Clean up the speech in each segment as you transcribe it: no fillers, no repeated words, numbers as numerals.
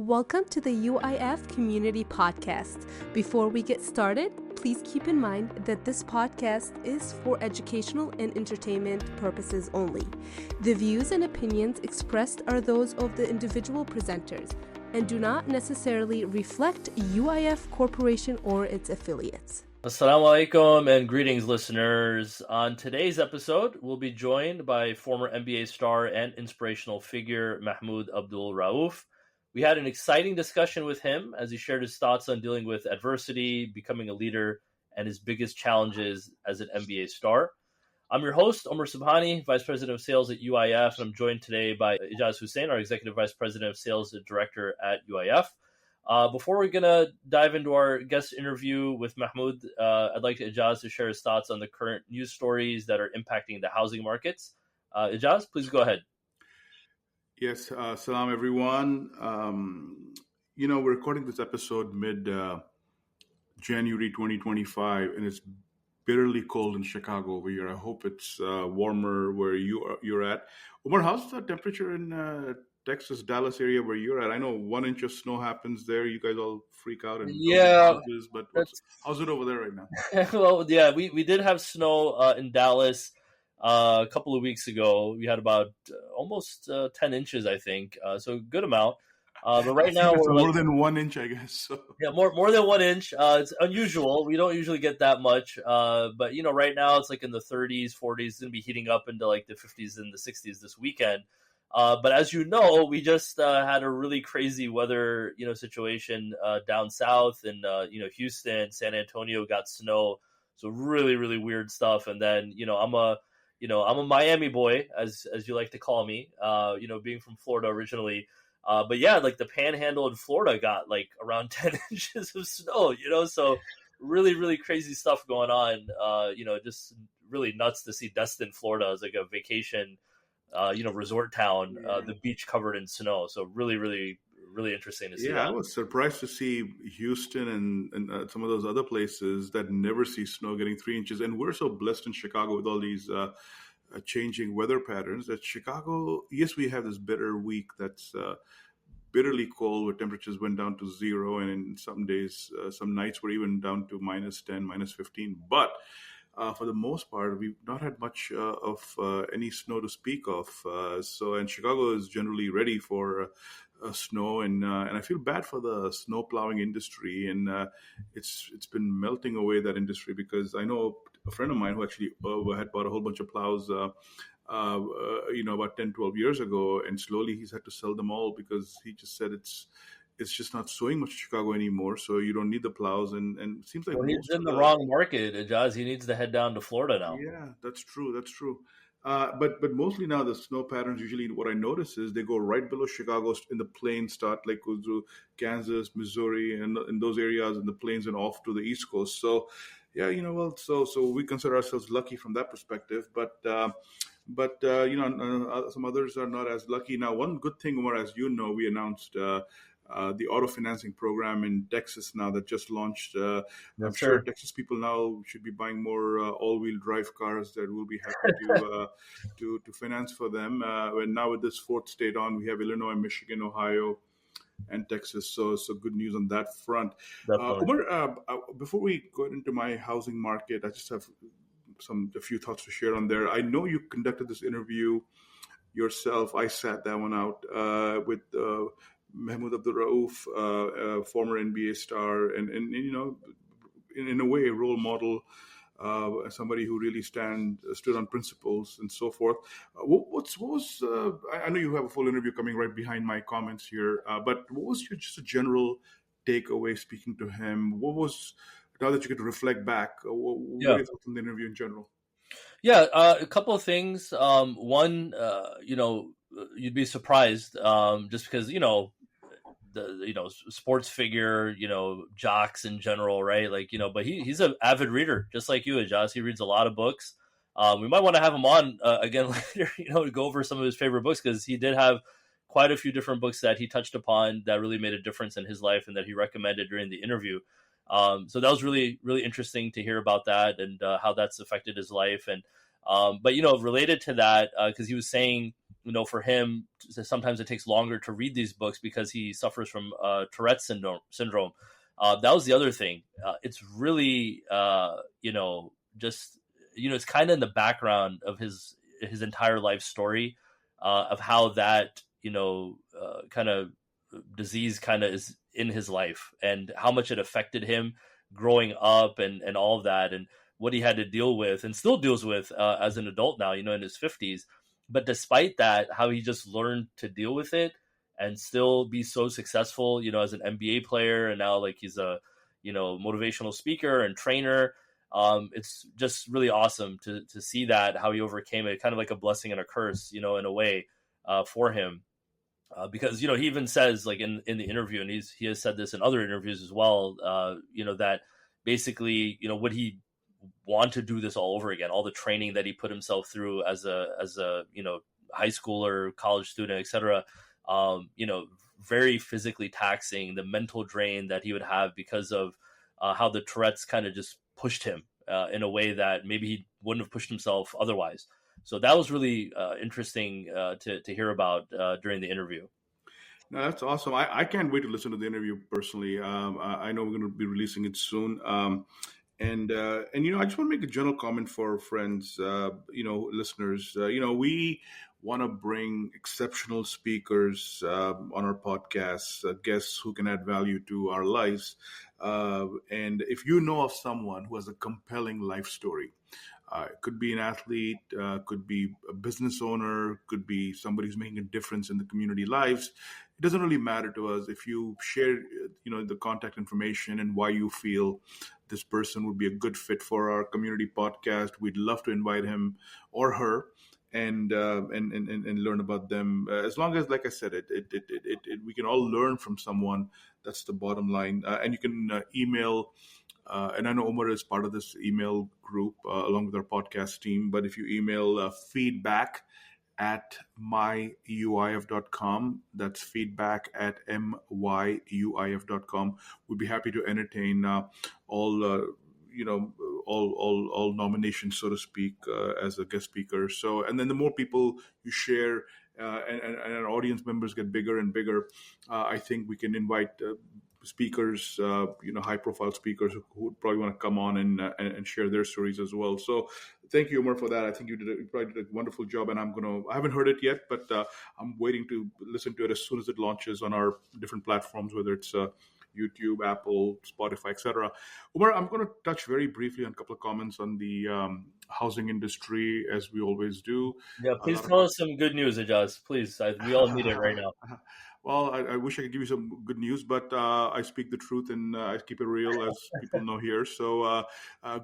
Welcome to the UIF Community Podcast. Before we get started, please keep in mind that this podcast is for educational and entertainment purposes only. The views and opinions expressed are those of the individual presenters and do not necessarily reflect UIF Corporation or its affiliates. As-Salaam Alaikum and greetings, listeners. On today's episode, we'll be joined by former NBA star and inspirational figure Mahmoud Abdul-Rauf. We had an exciting discussion with him as he shared his thoughts on dealing with adversity, becoming a leader, and his biggest challenges as an NBA star. I'm your host, Omar Subhani, Vice President of Sales at UIF, and I'm joined today by Ijaz Hussain, our Executive Vice President of Sales and Director at UIF. Before we're going to dive into our guest interview with Mahmoud, I'd like Ijaz to share his thoughts on the current news stories that are impacting the housing markets. Ijaz, please go ahead. Yes, salam everyone. We're recording this episode mid-January 2025, and it's bitterly cold in Chicago over here. I hope it's warmer where you're at. Omar, how's the temperature in Texas, Dallas area where you're at? I know 1 inch of snow happens there. You guys all freak out. And houses, but how's it over there right now? Well, yeah, we did have snow in Dallas a couple of weeks ago. We had about almost 10 inches, I think. So a good amount. But right now it's more than 1 inch, I guess. So. Yeah, more than 1 inch. It's unusual. We don't usually get that much. But right now it's like in the 30s, 40s. It's going to be heating up into like the 50s and the 60s this weekend. But as you know, we just had a really crazy weather, situation down south, and Houston, San Antonio got snow, so really, really weird stuff. And then I'm a Miami boy, as you like to call me, being from Florida originally. But yeah, like the Panhandle in Florida got like around 10 inches of snow, so really, really crazy stuff going on. Just really nuts to see Destin, Florida, as like a vacation resort town, the beach covered in snow. So really, really, really interesting to see. Yeah, I was surprised to see Houston and some of those other places that never see snow getting 3 inches. And we're so blessed in Chicago with all these changing weather patterns that Chicago, yes, we have this bitter week that's bitterly cold where temperatures went down to zero. And in some days, some nights were even down to minus 10, minus 15. But for the most part, we've not had much of any snow to speak of. And Chicago is generally ready for snow, and I feel bad for the snow plowing industry, and it's been melting away, that industry, because I know a friend of mine who actually had bought a whole bunch of plows about 10, 12 years ago, and slowly he's had to sell them all because he just said it's just not sowing much in Chicago anymore, so you don't need the plows, and it seems like he's in the wrong market, Jazz. He needs to head down to Florida now. Yeah, that's true. But mostly now the snow patterns, usually what I notice is they go right below Chicago in the plains, start like go through Kansas, Missouri, and in those areas in the plains and off to the East Coast. So yeah, so we consider ourselves lucky from that perspective, but some others are not as lucky. Now, one good thing, Omar, as you know, we announced the auto financing program in Texas now that just launched. I'm sure Texas people now should be buying more all-wheel drive cars that we'll be happy to finance for them. And now with this fourth state on, we have Illinois, Michigan, Ohio, and Texas. So good news on that front. Umar, before we go into my housing market, I just have a few thoughts to share on there. I know you conducted this interview yourself. I sat that one out with Mahmoud Abdul-Rauf, former NBA star, and in a way a role model, somebody who really stood on principles and so forth. I know you have a full interview coming right behind my comments here, but what was just a general takeaway speaking to him? What was, now that you get to reflect back, what are your thoughts on the interview in general? Yeah, a couple of things. One, you'd be surprised, just because the sports figure, jocks in general, right? Like, but he's an avid reader, just like you, Ajaz. He reads a lot of books. We might want to have him on again later, to go over some of his favorite books, because he did have quite a few different books that he touched upon that really made a difference in his life and that he recommended during the interview. So that was really, really interesting to hear about that and how that's affected his life. And but related to that, because he was saying for him, sometimes it takes longer to read these books because he suffers from Tourette syndrome. That was the other thing. It's really, it's kind of in the background of his entire life story, of how that, kind of disease kind of is in his life, and how much it affected him growing up, and all of that, and what he had to deal with and still deals with as an adult now, in his 50s. But despite that, how he just learned to deal with it and still be so successful, as an NBA player, and now like he's a, motivational speaker and trainer. It's just really awesome to see that, how he overcame it, kind of like a blessing and a curse, in a way, for him. Because, he even says, like in the interview, and he has said this in other interviews as well, that basically, would he want to do this all over again, all the training that he put himself through as a high schooler, college student, etc. Very physically taxing, the mental drain that he would have because of how the Tourette's kind of just pushed him in a way that maybe he wouldn't have pushed himself otherwise. So that was really interesting to hear about during the interview. No, that's awesome. I can't wait to listen to the interview personally. I know we're going to be releasing it soon. And I just want to make a general comment for friends, listeners. We want to bring exceptional speakers on our podcast, guests who can add value to our lives. And if you know of someone who has a compelling life story, it could be an athlete, could be a business owner, could be somebody who's making a difference in the community lives. It doesn't really matter to us if you share, the contact information and why you feel this person would be a good fit for our community podcast. We'd love to invite him or her and learn about them. As long as, like I said, we can all learn from someone. That's the bottom line. And you can email. And I know Omar is part of this email group along with our podcast team. But if you email feedback at myuif.com, that's feedback at myuif.com, we'd be happy to entertain all nominations, so to speak, as a guest speaker. So, and then the more people you share, and our audience members get bigger and bigger, I think we can invite speakers, high-profile speakers who would probably want to come on and share their stories as well. So, thank you, Umar, for that. I think you probably did a wonderful job, and I haven't heard it yet, but I'm waiting to listen to it as soon as it launches on our different platforms, whether it's YouTube, Apple, Spotify, etc. Umar, I'm going to touch very briefly on a couple of comments on the housing industry, as we always do. Yeah, please tell us some good news, Ajaz. Please, we all need it right now. Well, I wish I could give you some good news, but I speak the truth and I keep it real, as people know here. So,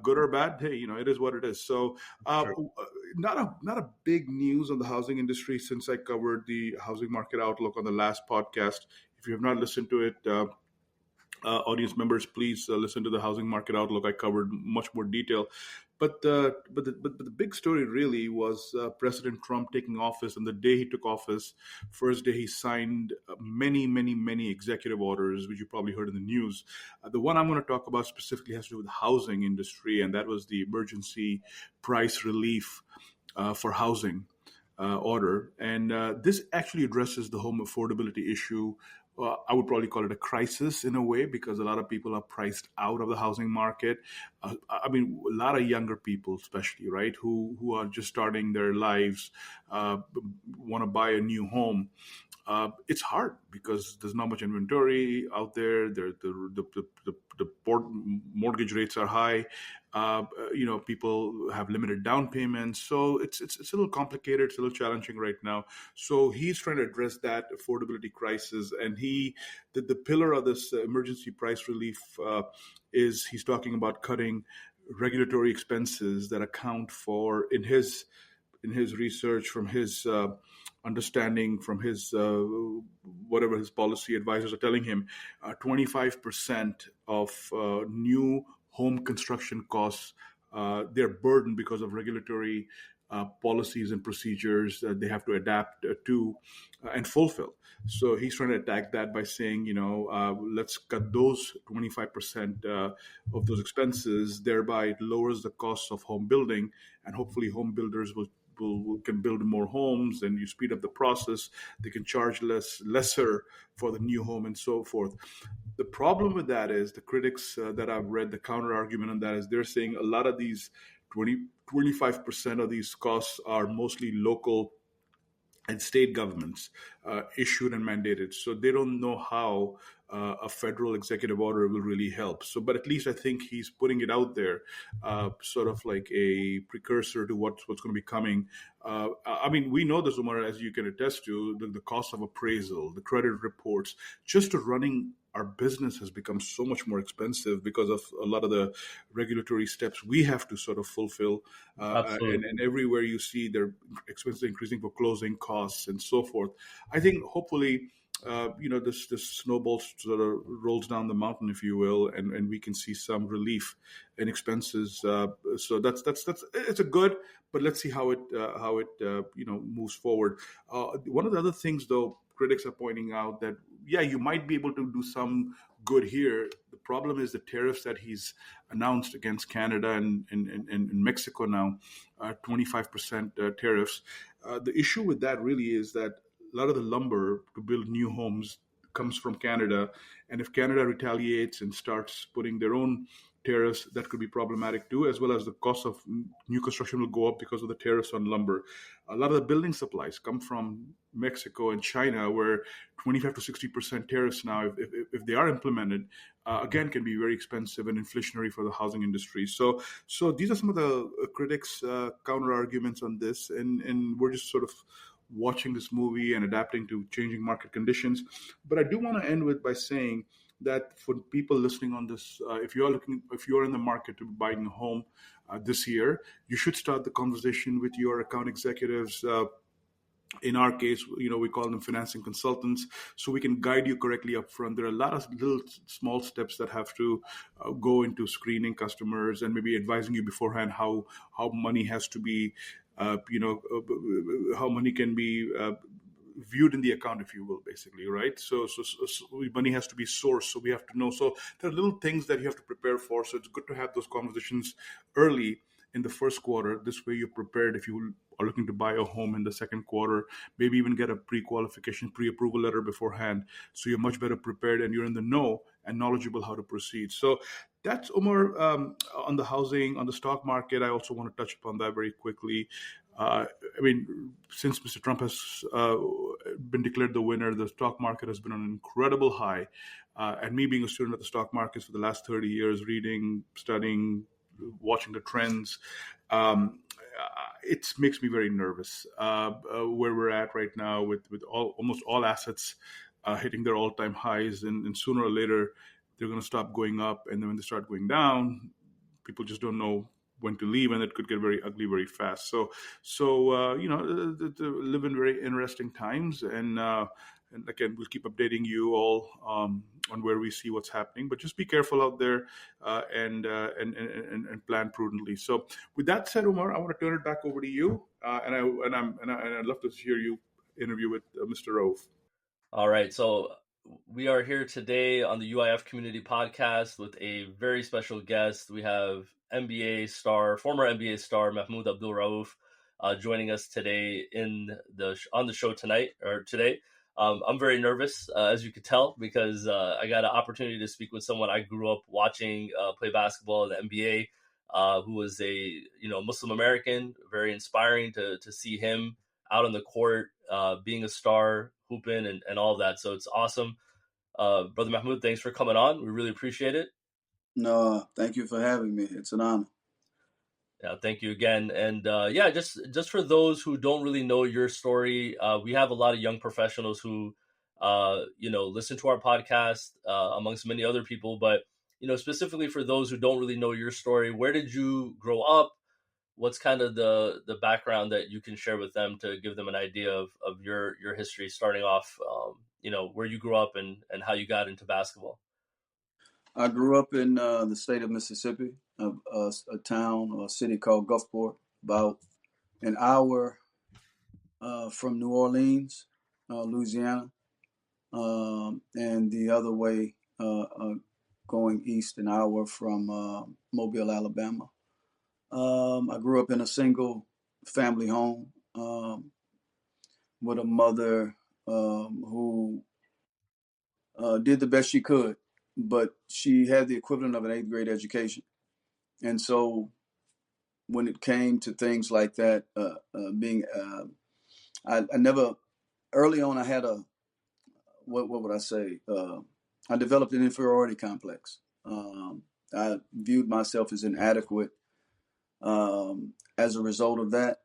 good or bad, hey, it is what it is. So, not a big news on the housing industry since I covered the housing market outlook on the last podcast. If you have not listened to it, audience members, please listen to the housing market outlook. I covered much more detail. But the big story really was President Trump taking office, and the day he took office, first day he signed many executive orders, which you probably heard in the news. The one I'm going to talk about specifically has to do with the housing industry, and that was the emergency price relief for housing order. And this actually addresses the home affordability issue. I would probably call it a crisis in a way, because a lot of people are priced out of the housing market. A lot of younger people, especially, right, who are just starting their lives, want to buy a new home. It's hard because there's not much inventory out there. The mortgage rates are high. People have limited down payments, so it's a little complicated. It's a little challenging right now. So he's trying to address that affordability crisis, and the pillar of this emergency price relief is he's talking about cutting regulatory expenses that account for, in his research, from his understanding, from his whatever his policy advisors are telling him, 25% of new home construction costs, they're burdened because of regulatory policies and procedures that they have to adapt to and fulfill. So he's trying to attack that by saying, let's cut those 25% of those expenses. Thereby, it lowers the cost of home building, and hopefully home builders will can build more homes, and you speed up the process. They can charge lesser for the new home and so forth. The problem with that is the critics that I've read, the counter argument on that is they're saying a lot of these 25% of these costs are mostly local and state governments issued and mandated. So they don't know how a federal executive order will really help. So, but at least I think he's putting it out there, sort of like a precursor to what's going to be coming. I mean, we know this, Umar, as you can attest to, the cost of appraisal, the credit reports, just to running our business has become so much more expensive because of a lot of the regulatory steps we have to sort of fulfill. And everywhere you see their expenses increasing for closing costs and so forth. I think hopefully, this snowball sort of rolls down the mountain, if you will, and we can see some relief in expenses. So that's it's a good, but let's see how it moves forward. One of the other things, though, critics are pointing out that, yeah, you might be able to do some good here. The problem is the tariffs that he's announced against Canada and Mexico now, 25% tariffs. The issue with that really is that a lot of the lumber to build new homes comes from Canada. And if Canada retaliates and starts putting their own tariffs, that could be problematic too, as well as the cost of new construction will go up because of the tariffs on lumber. A lot of the building supplies come from Mexico and China, where 25 to 60% tariffs now, if they are implemented, again, can be very expensive and inflationary for the housing industry. So these are some of the critics' counter arguments on this, and we're just sort of watching this movie and adapting to changing market conditions. But I do want to end by saying that for people listening on this, if you're in the market to be buying a home this year, you should start the conversation with your account executives. In our case, we call them financing consultants, so we can guide you correctly up front. There are a lot of little small steps that have to go into screening customers and maybe advising you beforehand how money has to be, how money can be viewed in the account, if you will, basically, right? So money has to be sourced, so we have to know. So there are little things that you have to prepare for. So it's good to have those conversations early in the first quarter. This way you're prepared if you are looking to buy a home in the second quarter, maybe even get a pre-qualification, pre-approval letter beforehand. So you're much better prepared and you're in the know and knowledgeable how to proceed. So that's, Omar, on the housing, on the stock market. I also want to touch upon that very quickly. Since Mr. Trump has been declared the winner, the stock market has been on an incredible high. And me being a student at the stock markets for the last 30 years, reading, studying, watching the trends, it makes me very nervous where we're at right now with almost all assets hitting their all-time highs, and sooner or later they're going to stop going up, and then when they start going down, people just don't know when to leave, and it could get very ugly very fast. So live in very interesting times, and again, we'll keep updating you all on where we see what's happening. But just be careful out there and plan prudently. So, with that said, Umar, I want to turn it back over to you, and I'd love to hear you interview with Mr. Rauf. All right, so we are here today on the UIF Community Podcast with a very special guest. We have former NBA star Mahmoud Abdul-Rauf joining us today on the show today. I'm very nervous, as you could tell, because I got an opportunity to speak with someone I grew up watching play basketball in the NBA, who was a Muslim American. Very inspiring to see him out on the court, being a star, hooping, and all of that. So it's awesome. Brother Mahmoud, thanks for coming on. We really appreciate it. No, thank you for having me. It's an honor. Yeah, thank you again. And just for those who don't really know your story, we have a lot of young professionals who, listen to our podcast, amongst many other people. But, specifically for those who don't really know your story, where did you grow up? What's kind of the background that you can share with them to give them an idea of your history, starting off, where you grew up and how you got into basketball? I grew up in the state of Mississippi, a town or city called Gulfport, about an hour from New Orleans, Louisiana, and the other way going east an hour from Mobile, Alabama. I grew up in a single family home with a mother who did the best she could, but she had the equivalent of an 8th grade education. And so when it came to things like that, I never, early on, I had what would I say? I developed an inferiority complex. I viewed myself as inadequate. As a result of that,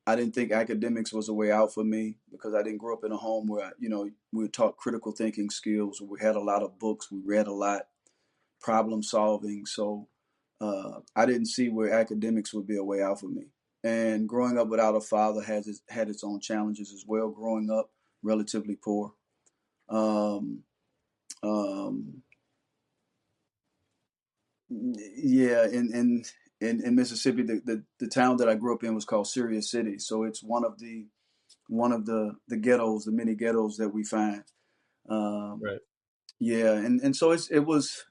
I didn't think academics was a way out for me because I didn't grow up in a home where, we were taught critical thinking skills. We had a lot of books. We read a lot, problem solving. So I didn't see where academics would be a way out for me. And growing up without a father had its own challenges as well. Growing up relatively poor. Yeah, in Mississippi, the town that I grew up in was called Sirius City. So it's one of the ghettos, the many ghettos that we find. Right. Yeah, and so it was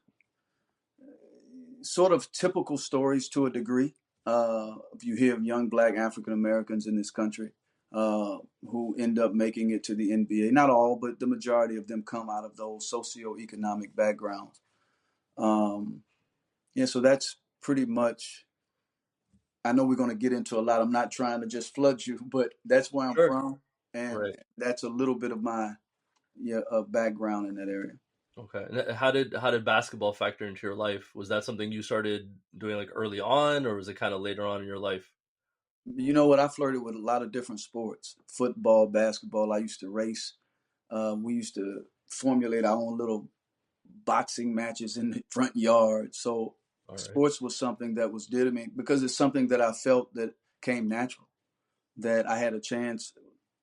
sort of typical stories to a degree. If you hear of young Black African Americans in this country who end up making it to the NBA, not all, but the majority of them come out of those socioeconomic backgrounds. Yeah, so that's pretty much. I know we're going to get into a lot. I'm not trying to just flood you, but that's where I'm from, and Right. that's a little bit of my background in that area. Okay. And how did basketball factor into your life? Was that something you started doing like early on, or was it kind of later on in your life? You know what? I flirted with a lot of different sports: football, basketball. I used to race. We used to formulate our own little boxing matches in the front yard. So sports was something that was dear to me because it's something that I felt that came natural, that I had a chance,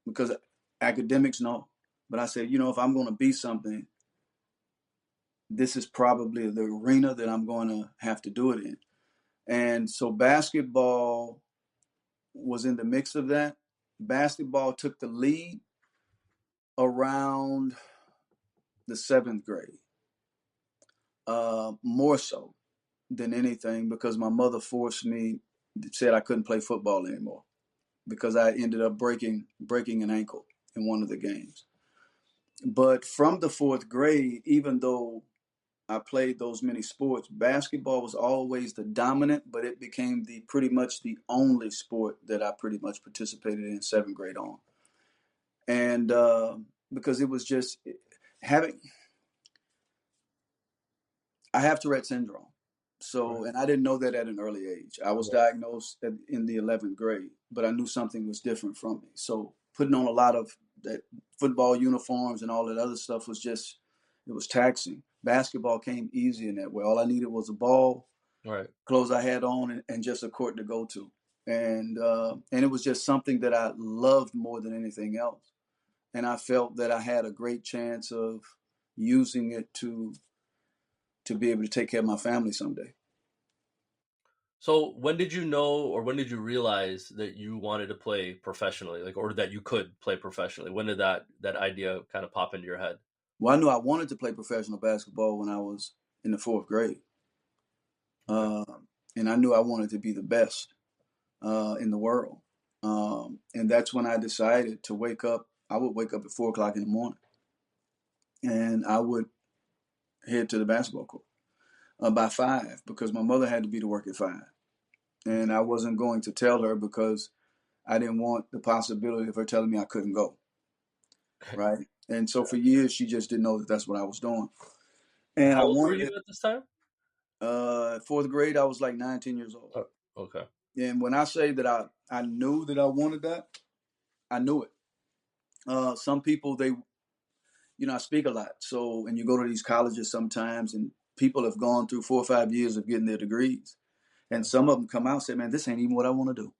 because academics, no. But I said, if I'm going to be something, this is probably the arena that I'm going to have to do it in. And so basketball was in the mix of that. Basketball took the lead around the 7th grade, more so than anything, because my mother said I couldn't play football anymore because I ended up breaking an ankle in one of the games. But from the 4th grade, even though I played those many sports, basketball was always the dominant, but it became pretty much the only sport that I pretty much participated in 7th grade on. And because it was just I have Tourette Syndrome. So, and I didn't know that at an early age. I was diagnosed in the 11th grade, but I knew something was different from me. So putting on a lot of that football uniforms and all that other stuff it was taxing. Basketball came easy in that way. All I needed was a ball, clothes I had on, and just a court to go to. And it was just something that I loved more than anything else. And I felt that I had a great chance of using it to be able to take care of my family someday. So when did you know, or when did you realize that you wanted to play professionally, or that you could play professionally? When did that idea kind of pop into your head? Well, I knew I wanted to play professional basketball when I was in the 4th grade. And I knew I wanted to be the best in the world. And that's when I decided to wake up. I would wake up at 4 o'clock in the morning, and I would head to the basketball court by 5, because my mother had to be to work at 5. And I wasn't going to tell her because I didn't want the possibility of her telling me I couldn't go. Right. And so for years, she just didn't know that that's what I was doing. And how old were you at this time? 4th grade, I was like 19 years old. Oh, okay. And when I say that I knew that I wanted that, I knew it. Some people, I speak a lot. So, and you go to these colleges sometimes, and people have gone through 4 or 5 years of getting their degrees. And some of them come out and say, man, this ain't even what I want to do.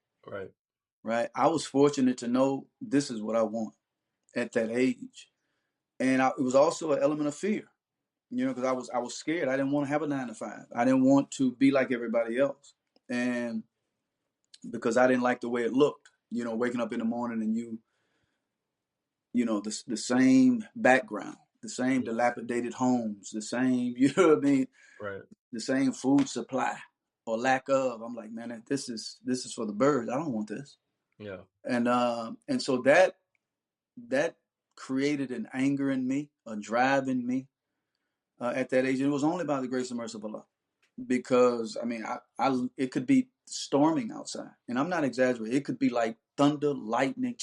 Right. I was fortunate to know this is what I want at that age. And it was also an element of fear, because I was scared. I didn't want to have a 9 to 5. I didn't want to be like everybody else. And because I didn't like the way it looked, waking up in the morning and the same background, the same dilapidated homes, the same, you know what I mean? Right. The same food supply. or lack of, I'm like, man, this is for the birds. I don't want this. Yeah. And so that created an anger in me, a drive in me at that age. And it was only by the grace and mercy of Allah, because I mean, it could be storming outside, and I'm not exaggerating. It could be like thunder, lightning.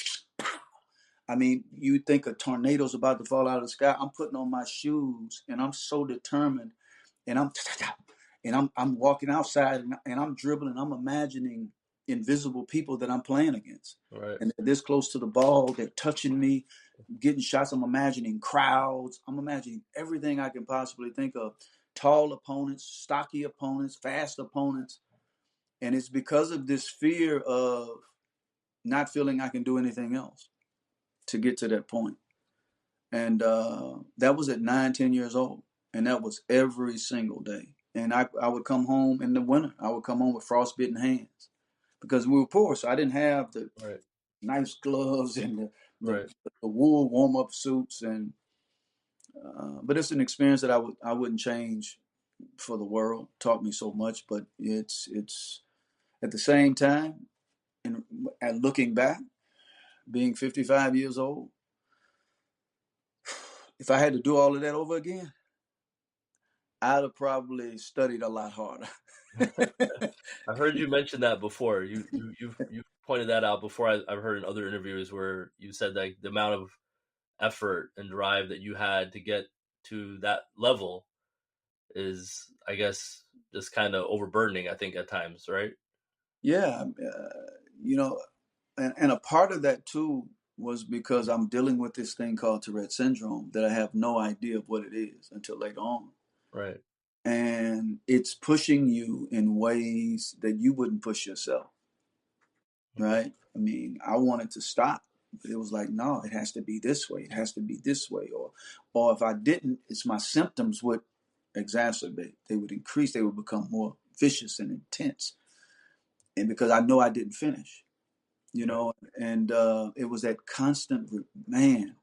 I mean, you think a tornado's about to fall out of the sky. I'm putting on my shoes, and I'm so determined, and I'm walking outside, and I'm dribbling. I'm imagining invisible people that I'm playing against, Right. and they're this close to the ball. They're touching me, getting shots. I'm imagining crowds. I'm imagining everything I can possibly think of. Tall opponents, stocky opponents, fast opponents. And it's because of this fear of not feeling I can do anything else to get to that point. And that was at 9, 10 years old. And that was every single day. And I would come home in the winter. I would come home with frostbitten hands because we were poor. So I didn't have the nice gloves and the wool warm-up suits. And but it's an experience that I wouldn't change for the world. Taught me so much. But it's at the same time, and looking back, being 55 years old, if I had to do all of that over again, I'd have probably studied a lot harder. I heard you mention that before. You've pointed that out before. I've heard in other interviews where you said like the amount of effort and drive that you had to get to that level is, I guess, just kind of overburdening, I think, at times, right? Yeah, and a part of that too was because I'm dealing with this thing called Tourette Syndrome that I have no idea of what it is until later on. Right. And it's pushing you in ways that you wouldn't push yourself. Right? I mean, I wanted to stop, but it was like, no, it has to be this way. It has to be this way. Or if I didn't, it's my symptoms would exacerbate. They would increase. They would become more vicious and intense. And because I know I didn't finish, and it was that constant, man.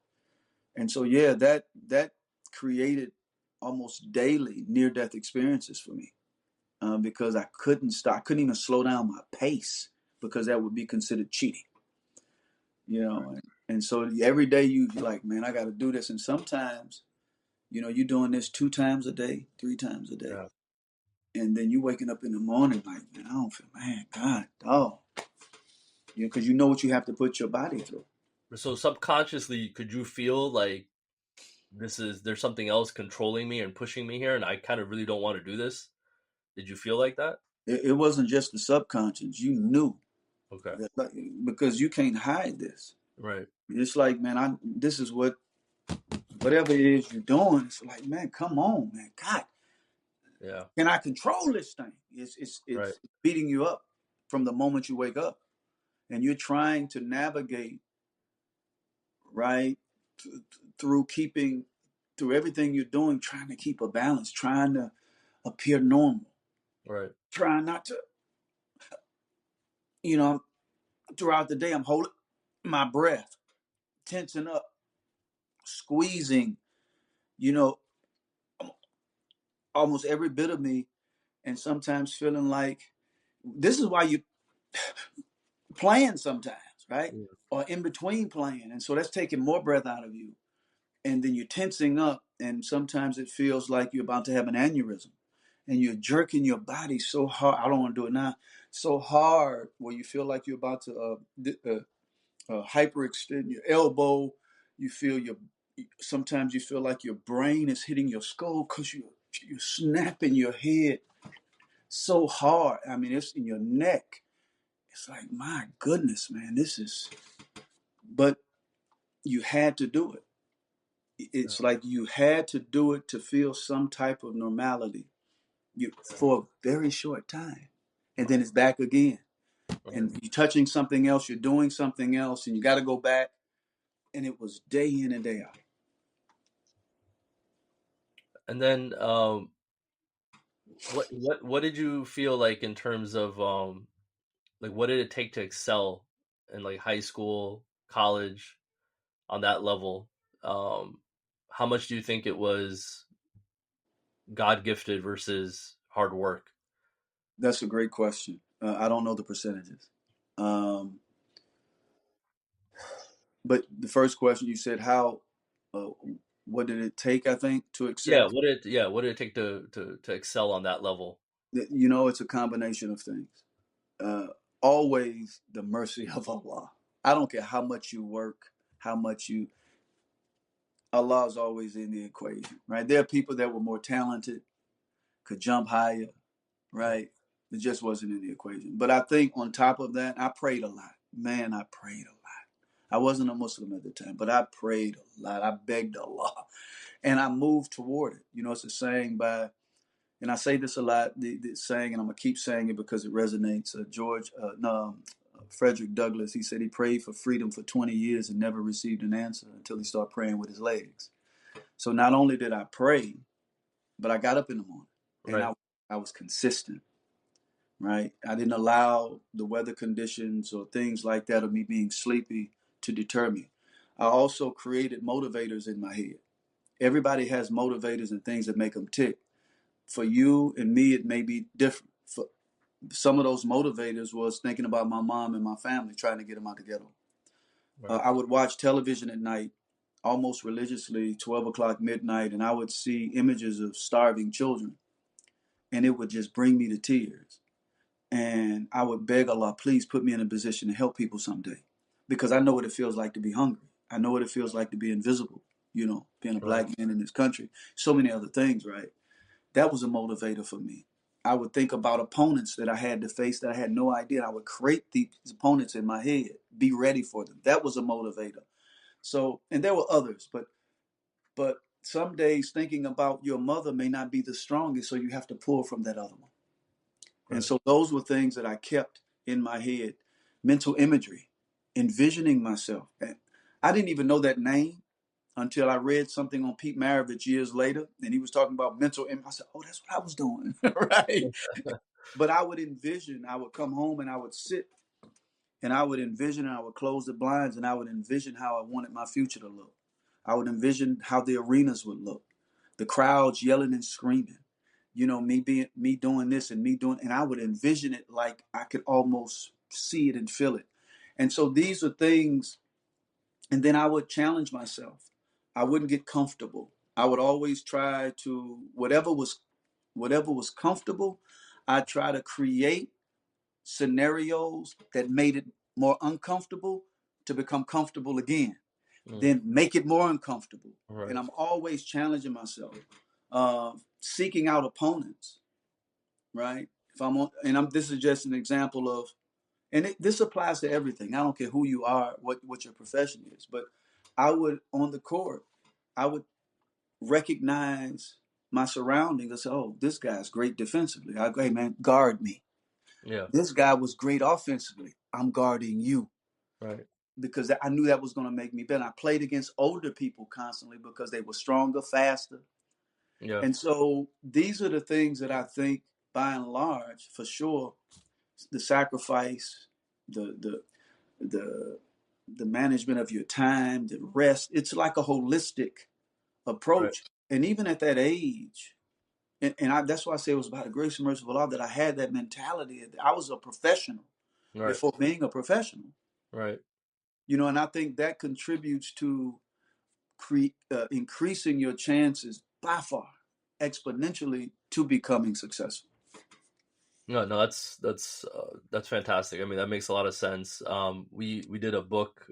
And so, yeah, that created almost daily near-death experiences for me because I couldn't stop. I couldn't even slow down my pace because that would be considered cheating, And so every day you're like, man, I got to do this. And sometimes, you're doing this 2 times a day, 3 times a day. Yeah. And then you waking up in the morning like, man, I don't feel, man, God, dog. Because you know what you have to put your body through. So subconsciously, could you feel like there's something else controlling me and pushing me here, and I kind of really don't want to do this? Did you feel like that? It wasn't just the subconscious. You knew. Okay. Because you can't hide this. Right. It's like, man, this is whatever it is you're doing. It's like, man, come on, man, God. Yeah. Can I control this thing? It's right. beating you up from the moment you wake up, and you're trying to navigate right through everything you're doing, trying to keep a balance, trying to appear normal, right? Trying not to, throughout the day, I'm holding my breath, tensing up, squeezing, almost every bit of me, and sometimes feeling like this is why you playing sometimes, right? Yeah. Or in between playing. And so that's taking more breath out of you. And then you're tensing up, and sometimes it feels like you're about to have an aneurysm. And you're jerking your body so hard. I don't want to do it now. So hard where you feel like you're about to hyperextend your elbow. Sometimes you feel like your brain is hitting your skull because you're snapping your head so hard. I mean, it's in your neck. It's like, my goodness, man, but you had to do it. It's like you had to do it to feel some type of normality for a very short time. And then it's back again. And you're touching something else, you're doing something else, and you got to go back. And it was day in and day out. And then what did you feel like in terms of like what did it take to excel in like high school, college, on that level? How much do you think it was God gifted versus hard work? That's a great question. I don't know the percentages. But the first question you said, how, uh, what did it take, I think, to Yeah, accept? what did it take to excel on that level? You know, it's a combination of things. Uh, Always the mercy of Allah. I don't care how much you work, how much you, Allah is always in the equation, right? There are people that were more talented, could jump higher, right? It just wasn't in the equation. But I think on top of that, I prayed a lot. Man, I prayed a lot. I wasn't a Muslim at the time, but I prayed a lot. I begged Allah, and I moved toward it. You know, it's a saying by, and I say this a lot, the saying, and I'm gonna keep saying it because it resonates. Frederick Douglass, he said he prayed for freedom for 20 years and never received an answer until he started praying with his legs. So not only did I pray, but I got up in the morning, and Right. I was consistent. Right, I didn't allow the weather conditions or things like that, or me being sleepy, to deter me. I also created motivators in my head. Everybody has motivators and things that make them tick. For you and me, it may be different. For some of those motivators was thinking about my mom and my family, trying to get them out of the ghetto. Right. I would watch television at night, almost religiously, 12 o'clock midnight, and I would see images of starving children, and it would just bring me to tears. And I would beg Allah, please put me in a position to help people someday, because I know what it feels like to be hungry. I know what it feels like to be invisible, you know, being a Right. black man in this country. So many other things, right? That was a motivator for me. I would think about opponents that I had to face that I had no idea. I would create these opponents in my head, be ready for them. That was a motivator. So, and there were others, but some days thinking about your mother may not be the strongest, so you have to pull from that other one. And Right. so those were things that I kept in my head. Mental imagery, envisioning myself. And I didn't even know that name until I read something on Pete Maravich years later, and he was talking about mental imagery. I said, oh, that's what I was doing, right? But I would envision, I would come home and I would sit and I would envision, and I would close the blinds and I would envision how I wanted my future to look. I would envision how the arenas would look, the crowds yelling and screaming, you know, me doing this and me doing, and I would envision it like I could almost see it and feel it. And so these are things, and then I would challenge myself. I wouldn't get comfortable. I would always try to, whatever was comfortable, I try to create scenarios that made it more uncomfortable to become comfortable again, then make it more uncomfortable. Right. And I'm always challenging myself, seeking out opponents, right? If I'm on, and I'm, this is just an example of, and this applies to everything. I don't care who you are, what your profession is, but I would, on the court, I would recognize my surroundings and say, oh, this guy's great defensively. I go, hey man, guard me. Yeah. This guy was great offensively. I'm guarding you, Right. because I knew that was going to make me better. I played against older people constantly because they were stronger, faster. Yeah. And so these are the things that I think, by and large, for sure, the sacrifice, the the the management of your time, the rest, it's like a holistic Right. approach. And even at that age, that's why I say it was by the grace and mercy of Allah that I had that mentality. I was a professional Right. before being a professional. Right. You know, and I think that contributes to increasing your chances by far, exponentially, to becoming successful. No, that's fantastic. I mean, that makes a lot of sense. We did a book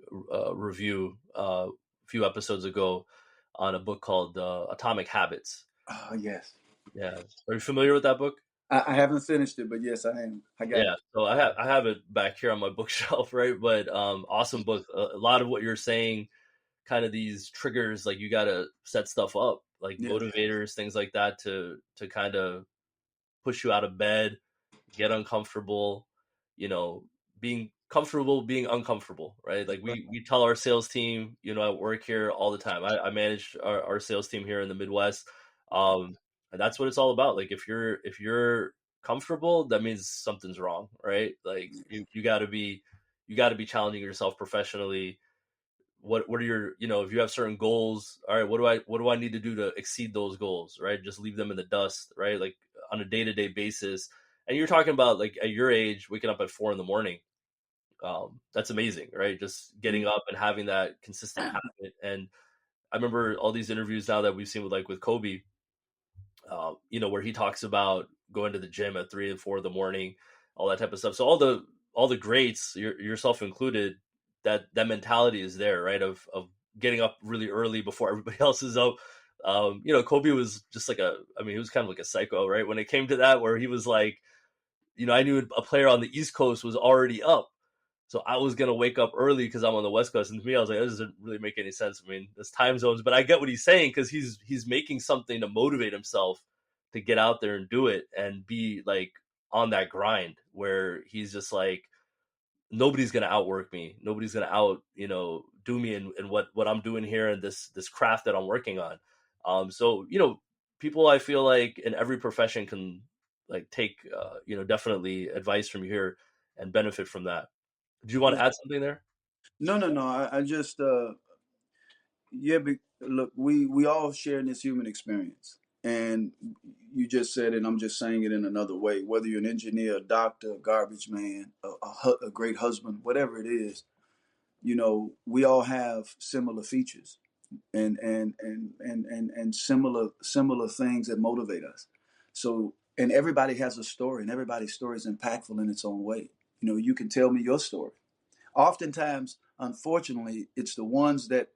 review a few episodes ago on a book called Atomic Habits. Oh, yes. Yeah, are you familiar with that book? I haven't finished it, but yes, I am. I got Yeah, it. so I have it back here on my bookshelf, right? But awesome book. A lot of what you're saying, kind of these triggers, like you got to set stuff up, like Yeah. motivators, things like that, to kind of push you out of bed, get uncomfortable, you know, being comfortable, being uncomfortable, right? Like we tell our sales team, you know, at work here all the time. I manage our sales team here in the Midwest. And that's what it's all about. Like if you're comfortable, that means something's wrong, right? Like you gotta be challenging yourself professionally. What are your, you know, if you have certain goals, all right, what do I need to do to exceed those goals, right? Just leave them in the dust, right? Like on a day-to-day basis, And you're talking about like at your age, waking up at 4 a.m. That's amazing, right? Just getting up and having that consistent habit. And I remember all these interviews now that we've seen with Kobe, where he talks about going to the gym at 3 and 4 in the morning, all that type of stuff. So all the greats, yourself included, that mentality is there, right? Of getting up really early before everybody else is up. Kobe was just he was kind of like a psycho, right? When it came to that, where he was like, I knew a player on the East Coast was already up. So I was going to wake up early because I'm on the West Coast. And to me, I was like, that doesn't really make any sense. I mean, there's time zones, but I get what he's saying because he's making something to motivate himself to get out there and do it and be like on that grind where he's just like, nobody's going to outwork me. Nobody's going to do me in what I'm doing here and this craft that I'm working on. So, people I feel like in every profession can like take, definitely advice from you here and benefit from that. Do you want to add something there? No. I just, look, we all share in this human experience. And you just said it, I'm just saying it in another way. Whether you're an engineer, a doctor, a garbage man, a great husband, whatever it is, we all have similar features and similar things that motivate us. So, and everybody has a story, and everybody's story is impactful in its own way. You can tell me your story. Oftentimes, unfortunately, it's the ones that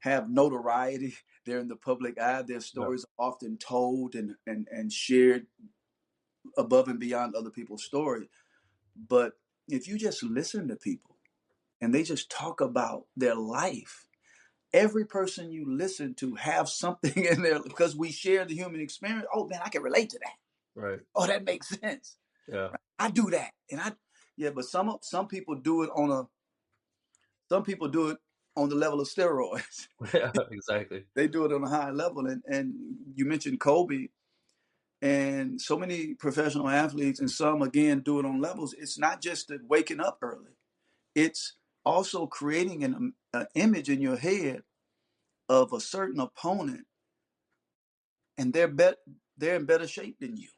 have notoriety. They're in the public eye. Their stories are often told and shared above and beyond other people's story. But if you just listen to people and they just talk about their life, every person you listen to have something in there because we share the human experience. Oh man, I can relate to that. Right. Oh, that makes sense. Yeah. I do that. But some people do it on the level of steroids. Yeah, exactly. They do it on a high level. And you mentioned Kobe, and so many professional athletes, and some again do it on levels. It's not just the waking up early. It's also creating an image in your head of a certain opponent, and they're in better shape than you.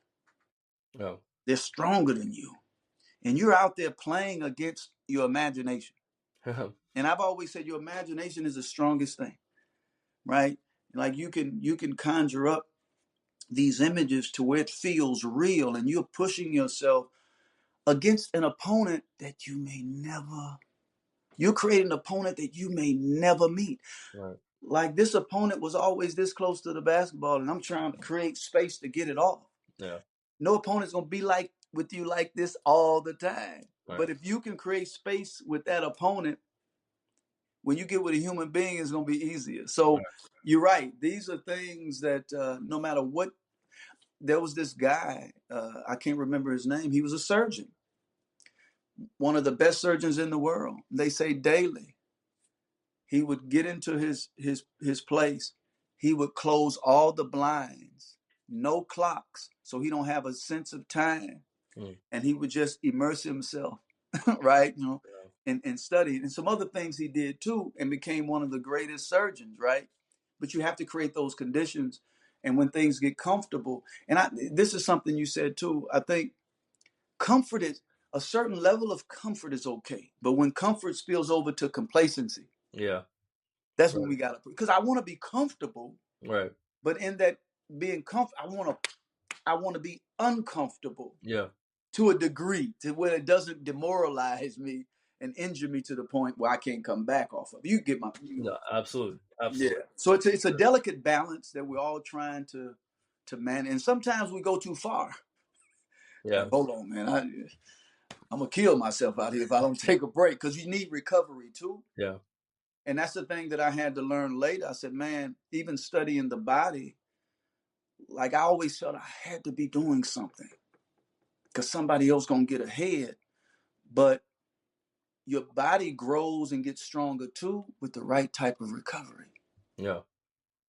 Oh. They're stronger than you. And you're out there playing against your imagination. And I've always said your imagination is the strongest thing, right? Like you can conjure up these images to where it feels real, and you're pushing yourself against an opponent that you're creating an opponent that you may never meet. Right. Like this opponent was always this close to the basketball, and I'm trying to create space to get it off. Yeah. No opponent's going to be like with you like this all the time. Right. But if you can create space with that opponent, when you get with a human being, it's going to be easier. So You're right. These are things that no matter what, there was this guy, I can't remember his name. He was a surgeon, one of the best surgeons in the world. They say daily, he would get into his place. He would close all the blinds, no clocks, so he don't have a sense of time. And he would just immerse himself, right? And study. And some other things he did too, and became one of the greatest surgeons, right? But you have to create those conditions. And when things get comfortable, and this is something you said too, I think comfort is a certain level of comfort is okay. But when comfort spills over to complacency, that's when we got to, because I want to be comfortable, right? But in that being comfortable, I want to be uncomfortable, to a degree, to where it doesn't demoralize me and injure me to the point where I can't come back off of. You get my No, absolutely. Yeah. So it's a delicate balance that we're all trying to manage, and sometimes we go too far. Yeah. Like, hold on, man. I'm gonna kill myself out here if I don't take a break, because you need recovery too. Yeah. And that's the thing that I had to learn later. I said, man, even studying the body, like I always felt I had to be doing something because somebody else gonna get ahead. But your body grows and gets stronger too with the right type of recovery. Yeah.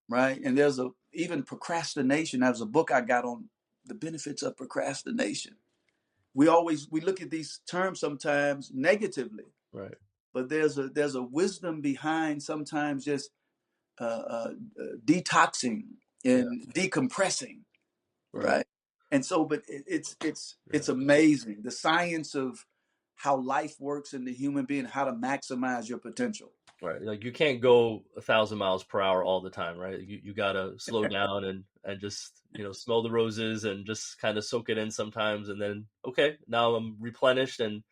Right. And there's even procrastination. There's a book I got on the benefits of procrastination. We look at these terms sometimes negatively. Right. But there's a wisdom behind sometimes just detoxing and decompressing. Right. And so, but it's amazing, the science of how life works in the human being, how to maximize your potential. Right. Like you can't go 1,000 miles per hour all the time, right? You gotta slow down and just, smell the roses and just kind of soak it in sometimes. And then, okay, now I'm replenished and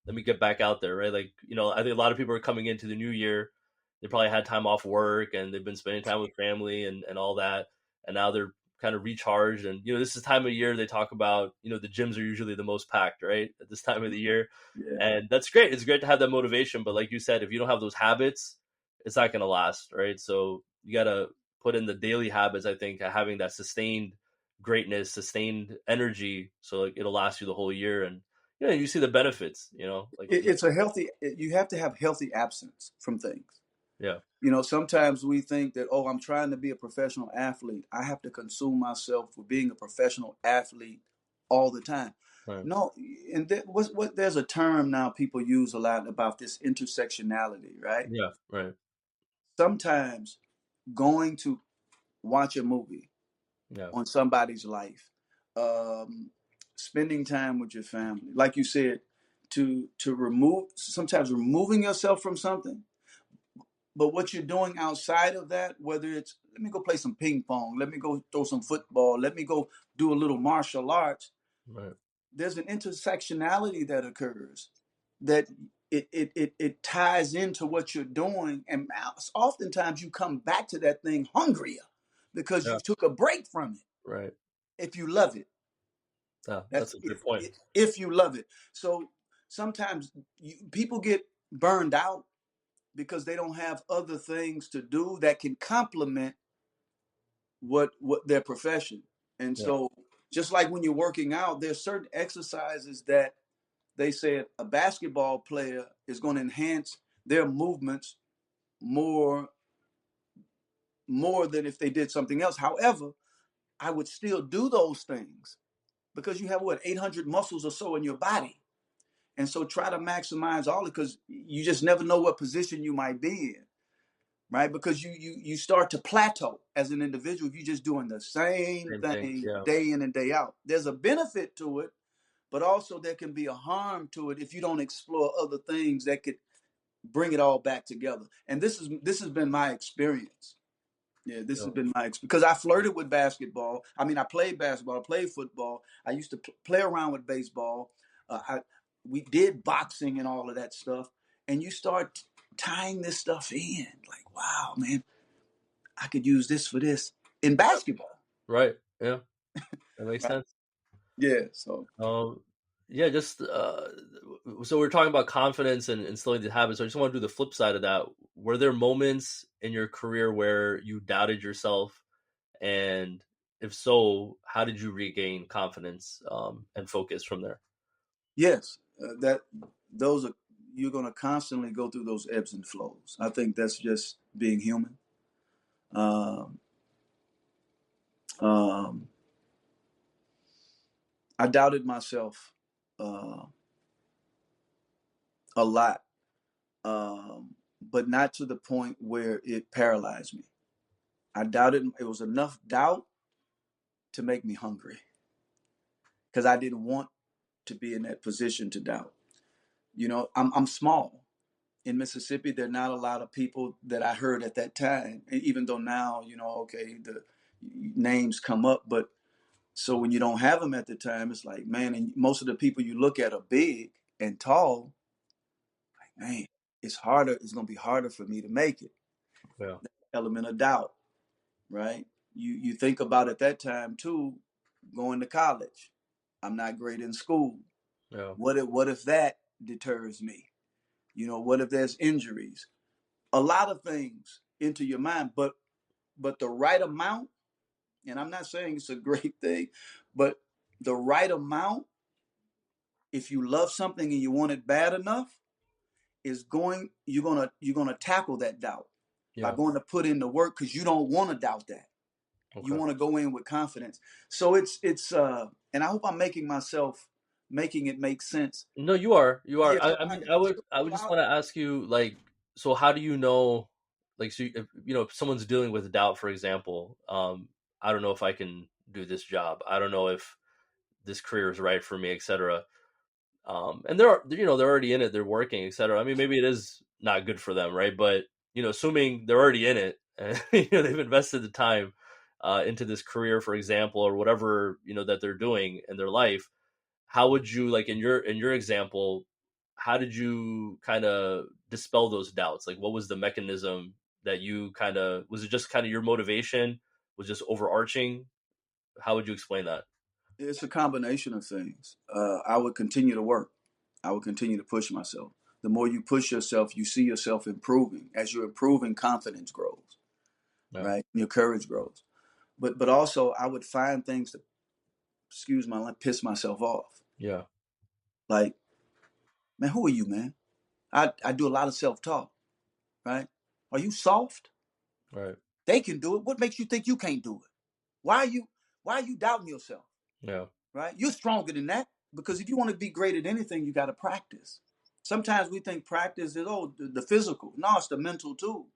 let me get back out there, right? Like, I think a lot of people are coming into the new year. They probably had time off work and they've been spending time with family and all that. And now they're kind of recharged. And, this is the time of year they talk about, the gyms are usually the most packed, right? At this time of the year. Yeah. And that's great. It's great to have that motivation. But like you said, if you don't have those habits, it's not going to last, right? So you got to put in the daily habits, I think, having that sustained greatness, sustained energy. So like it'll last you the whole year. And, you see the benefits, like it's a healthy, you have to have healthy absence from things. Yeah. Sometimes we think that, oh, I'm trying to be a professional athlete, I have to consume myself for being a professional athlete all the time. Right. No, and there's a term now people use a lot about this intersectionality, right? Yeah, right. Sometimes going to watch a movie on somebody's life, spending time with your family, like you said, to sometimes removing yourself from something. But what you're doing outside of that, whether it's, let me go play some ping pong, let me go throw some football, let me go do a little martial arts. Right. There's an intersectionality that occurs that it ties into what you're doing. And oftentimes you come back to that thing hungrier because you took a break from it. Right. If you love it. Yeah, that's a good point. If you love it. So sometimes people get burned out because they don't have other things to do that can complement what their profession. And so just like when you're working out, there's certain exercises that they said a basketball player is going to enhance their movements more than if they did something else. However, I would still do those things because you have 800 muscles or so in your body. And so try to maximize all it, because you just never know what position you might be in, right? Because you start to plateau as an individual if you're just doing the same thing day in and day out. There's a benefit to it, but also there can be a harm to it if you don't explore other things that could bring it all back together. And this has been my experience. Yeah, this has been my experience because I flirted with basketball. I mean, I played basketball, I played football. I used to play around with baseball. We did boxing and all of that stuff. And you start tying this stuff in. Like, wow, man, I could use this for this in basketball. Right. Yeah. That makes sense. Yeah. So. Just so we're talking about confidence and instilling the habits. So I just want to do the flip side of that. Were there moments in your career where you doubted yourself? And if so, how did you regain confidence and focus from there? Yes, you're going to constantly go through those ebbs and flows. I think that's just being human. I doubted myself a lot, but not to the point where it paralyzed me. I doubted. It was enough doubt to make me hungry because I didn't want to be in that position to doubt. I'm small. In Mississippi, there are not a lot of people that I heard at that time, even though now, the names come up. But so when you don't have them at the time, it's like, man, and most of the people you look at are big and tall. Like, man, it's harder. It's going to be harder for me to make it. Yeah. Element of doubt, right? You think about at that time too, going to college. I'm not great in school. Yeah. What if that deters me? What if there's injuries? A lot of things into your mind, but the right amount, and I'm not saying it's a great thing, but the right amount, if you love something and you want it bad enough, you're gonna tackle that doubt by going to put in the work because you don't want to doubt that. Okay. You want to go in with confidence. So it's and I hope I'm making it make sense. No, you are. Yeah, I would just want to ask you, like, so how do you know, like, so if someone's dealing with doubt, for example, I don't know if I can do this job. I don't know if, this career is right for me, etc. And they're already in it, they're working, etc. I mean, maybe it is not good for them, right? But assuming they're already in it, and they've invested the time into this career, for example, or whatever that they're doing in their life. How would you, like, in your example, how did you kind of dispel those doubts? Like, what was the mechanism that you was it just kind of your motivation was just overarching? How would you explain that? It's a combination of things. I would continue to work. I would continue to push myself. The more you push yourself, you see yourself improving. As you're improving, confidence grows, right? Your courage grows. But also, I would find things to, piss myself off. Yeah. Like, man, who are you, man? I do a lot of self-talk, right? Are you soft? Right. They can do it. What makes you think you can't do it? Why are you doubting yourself? Yeah. Right? You're stronger than that, because if you want to be great at anything, you got to practice. Sometimes we think practice is the physical. No, it's the mental too.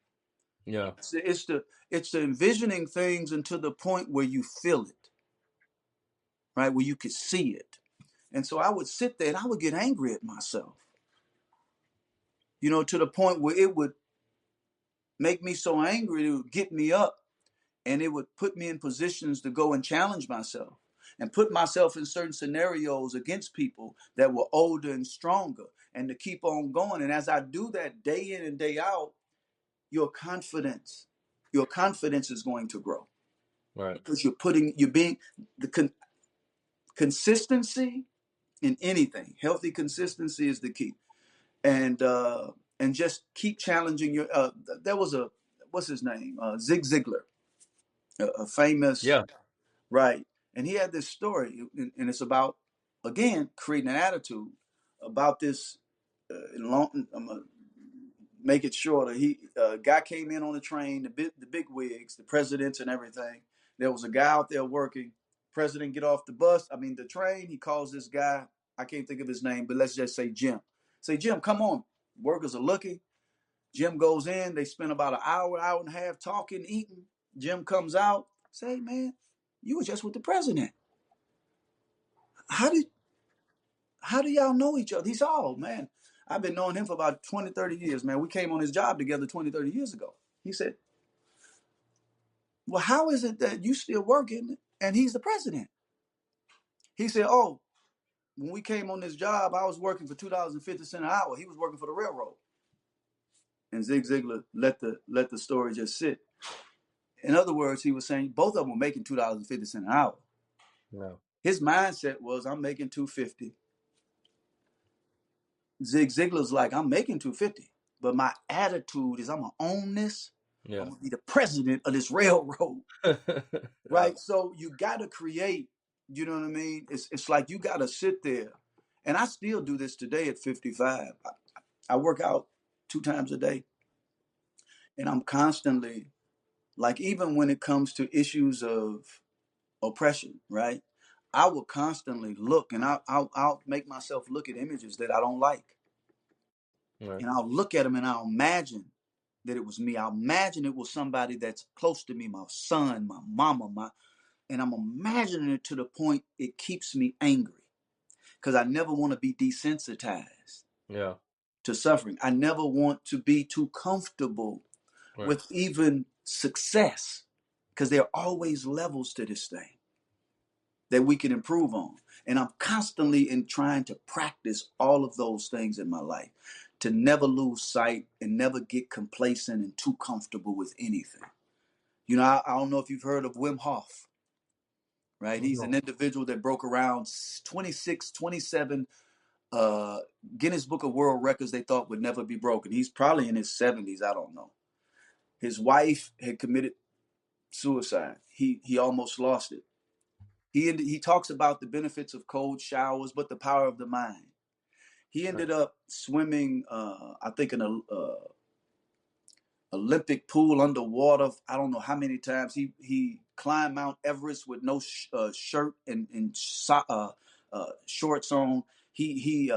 Yeah. It's the envisioning things until the point where you feel it, right? Where you could see it. And so I would sit there and I would get angry at myself, to the point where it would make me so angry, it would get me up, and it would put me in positions to go and challenge myself and put myself in certain scenarios against people that were older and stronger, and to keep on going. And as I do that day in and day out, your confidence is going to grow. Right. Because consistency in anything. Healthy consistency is the key. And just keep challenging your, there was what's his name? Zig Ziglar, a famous, yeah. Right. And he had this story, and it's about, again, creating an attitude about this. I'm gonna make it shorter. Guy came in on the train, the big wigs, the presidents and everything. There was a guy out there working. President get off the train. He calls this guy. I can't think of his name, but let's just say Jim. Say, Jim, come on. Workers are looking. Jim goes in. They spend about an hour and a half talking, eating. Jim comes out. Say, man, you were just with the president. How do y'all know each other? He said, oh, man, I've been knowing him for about 20, 30 years, man. We came on his job together 20, 30 years ago. He said, well, how is it that you still working and he's the president? He said, oh, when we came on this job, I was working for $2.50 an hour. He was working for the railroad. And Zig Ziglar let the story just sit. In other words, he was saying both of them were making $2.50 an hour. No. His mindset was, I'm making $2.50. Zig Ziglar's like, I'm making $2.50, but my attitude is I'm gonna own this. Yeah. I'm gonna be the president of this railroad. Right? So you gotta create, you know what I mean? It's like you gotta sit there. And I still do this today at 55. I work out 2 times a day. And I'm constantly, like, even when it comes to issues of oppression, right? I will constantly look, and I'll make myself look at images that I don't like. Right. And I'll look at them and I'll imagine that it was me. I'll imagine it was somebody that's close to me, my son, my mama, and I'm imagining it to the point it keeps me angry, because I never want to be desensitized to suffering. I never want to be too comfortable with even success, because there are always levels to this thing that we can improve on. And I'm constantly trying to practice all of those things in my life, to never lose sight and never get complacent and too comfortable with anything. I don't know if you've heard of Wim Hof, right? He's an individual that broke around 26, 27 Guinness Book of World Records they thought would never be broken. He's probably in his 70s, I don't know. His wife had committed suicide. He almost lost it. He talks about the benefits of cold showers, but the power of the mind. He ended up swimming, I think, in an Olympic pool underwater. I don't know how many times. He climbed Mount Everest with no shirt and shorts on. He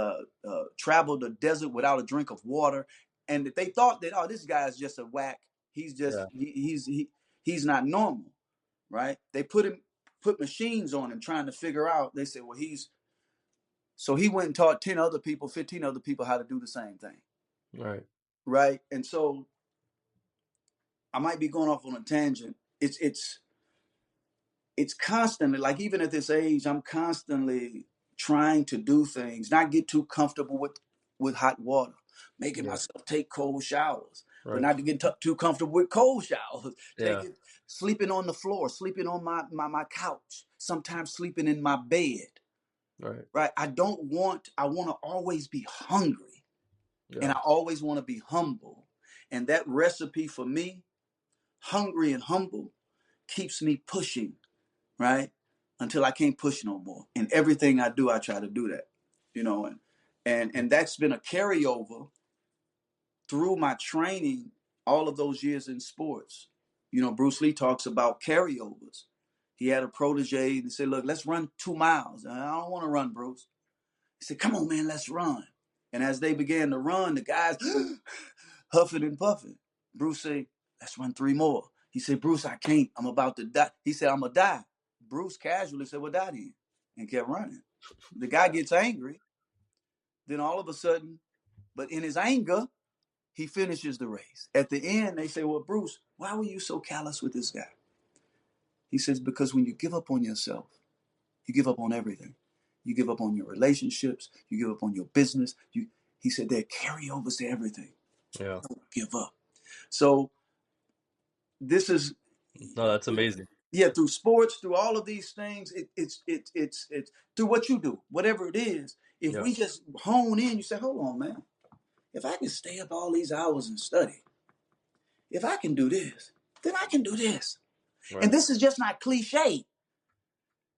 traveled the desert without a drink of water. And they thought that, oh, this guy is just a whack. He's just he's not normal, right? They put put machines on him trying to figure out. They said, well, so he went and taught 10 other people, 15 other people how to do the same thing. Right. Right. And so I might be going off on a tangent. It's constantly, like, even at this age, I'm constantly trying to do things, not get too comfortable with hot water, making myself take cold showers, but not to get too comfortable with cold showers, sleeping on the floor, sleeping on my couch, sometimes sleeping in my bed. Right. I want to always be hungry, and I always want to be humble. And that recipe for me, hungry and humble, keeps me pushing, right? Until I can't push no more. And everything I do, I try to do that, and that's been a carryover through my training all of those years in sports. Bruce Lee talks about carryovers. He had a protege and said, look, let's run 2 miles. I don't want to run, Bruce. He said, come on, man, let's run. And as they began to run, the guys huffing and puffing. Bruce said, let's run 3 more. He said, Bruce, I can't. I'm about to die. He said, I'm going to die. Bruce casually said, well, die then, and kept running. The guy gets angry. Then all of a sudden, but in his anger, he finishes the race. At the end, they say, well, Bruce, why were you so callous with this guy? He says, because when you give up on yourself, you give up on everything. You give up on your relationships. You give up on your business. He said, there are carryovers to everything. Yeah. Don't give up. So this is... No, that's amazing. Yeah, through sports, through all of these things, it's through what you do, whatever it is. If we just hone in, you say, hold on, man. If I can stay up all these hours and study, if I can do this, then I can do this. Right. And this is just not cliche.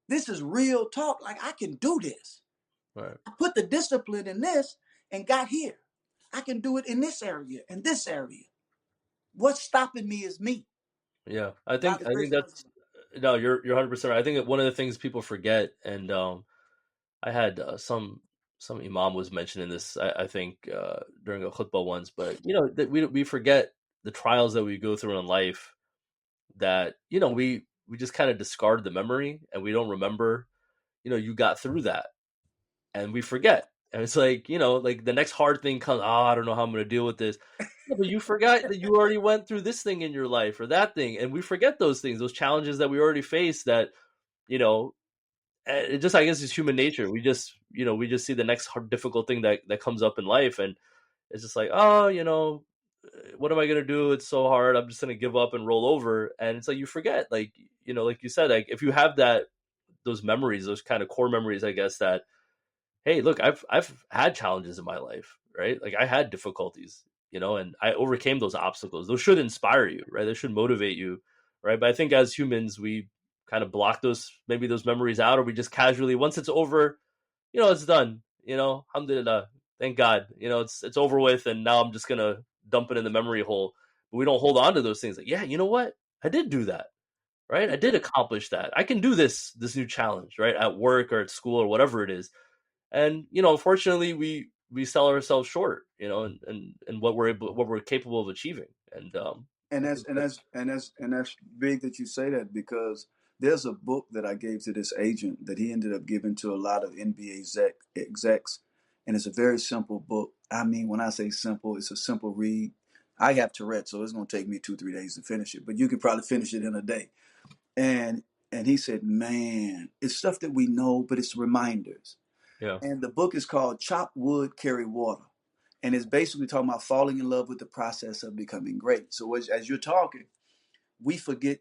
This is real talk. Like, I can do this. Right. I put the discipline in this and got here. I can do it in this area and this area. What's stopping me is me. Yeah, I think that's... No, you're 100% right. I think that one of the things people forget, and I had some imam was mentioning this, I think, during a khutbah once, but that we forget the trials that we go through in life, that we just kind of discard the memory, and we don't remember you got through that, and we forget, and it's like like the next hard thing comes. I don't know how I'm going to deal with this. But you forgot that you already went through this thing in your life, or that thing, and we forget those things, those challenges that we already faced. That it just, I guess, it's human nature. We just we just see the next difficult thing that comes up in life, and it's just like, oh, what am I gonna do? It's so hard. I'm just gonna give up and roll over. And it's like you forget, like like you said, like if you have those memories, those kind of core memories, I guess, that, hey, look, I've had challenges in my life, right? Like I had difficulties. And I overcame those obstacles. Those should inspire you, right? They should motivate you, right? But I think as humans, we kind of block those memories out, or we just casually, once it's over, it's done, alhamdulillah, thank God, it's over with, and now I'm just gonna dump it in the memory hole. But we don't hold on to those things. Like, yeah, you know what? I did do that, right? I did accomplish that. I can do this new challenge, right? At work or at school or whatever it is. And unfortunately, we sell ourselves short, and what we're capable of achieving. And that's big that you say that, because there's a book that I gave to this agent that he ended up giving to a lot of NBA execs, and it's a very simple book. I mean, when I say simple, it's a simple read. I have Tourette, so it's going to take me 2-3 days to finish it, but you can probably finish it in a day. And he said, man, it's stuff that we know, but it's reminders. Yeah. And the book is called Chop Wood, Carry Water. And it's basically talking about falling in love with the process of becoming great. So as you're talking, we forget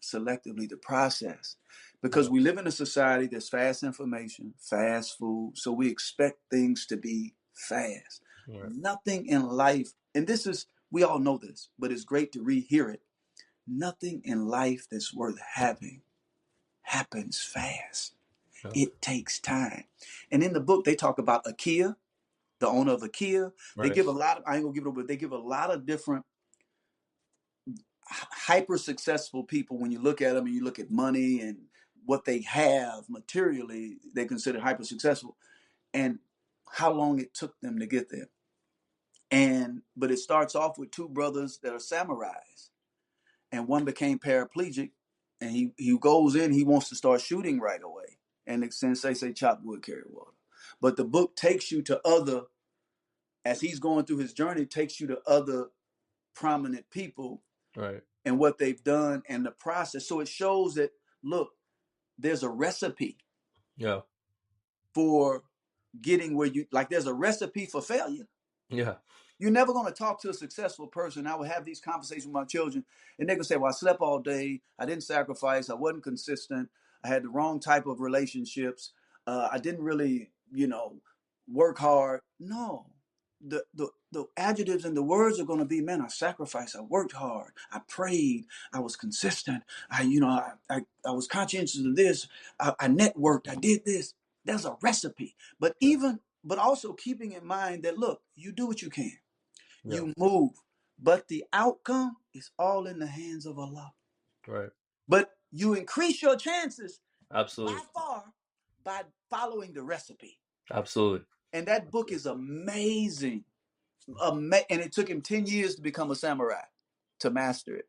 selectively the process, because we live in a society that's fast information, fast food. So we expect things to be fast. Right. Nothing in life, and we all know this, but it's great to rehear it. Nothing in life that's worth having happens fast. Yeah. It takes time. And in the book, they talk about IKEA, the owner of IKEA. Right. They give a lot of, I ain't gonna give it over, but they give a lot of different hyper successful people. When you look at them and you look at money and what they have materially, they consider hyper successful, and how long it took them to get there. But it starts off with 2 brothers that are samurais, and one became paraplegic and he goes in, he wants to start shooting right away. And the sensei say, chop wood, carry water. But the book takes you to other, as he's going through his journey, takes you to other prominent people, right, and what they've done and the process. So it shows that, look, there's a recipe yeah, for getting where you, like there's a recipe for failure. yeah, You're never going to talk to a successful person. I would have these conversations with my children, and they can say, well, I slept all day. I didn't sacrifice. I wasn't consistent. I had the wrong type of relationships. I didn't really, work hard. No. The adjectives and the words are going to be, man, I sacrificed. I worked hard. I prayed. I was consistent. I was conscientious of this. I networked. I did this. There's a recipe. But also keeping in mind that, look, you do what you can. yeah, You move, but the outcome is all in the hands of Allah. right, But you increase your chances absolutely, by far by following the recipe. absolutely. And that book is amazing. And it took him 10 years to become a samurai, to master it.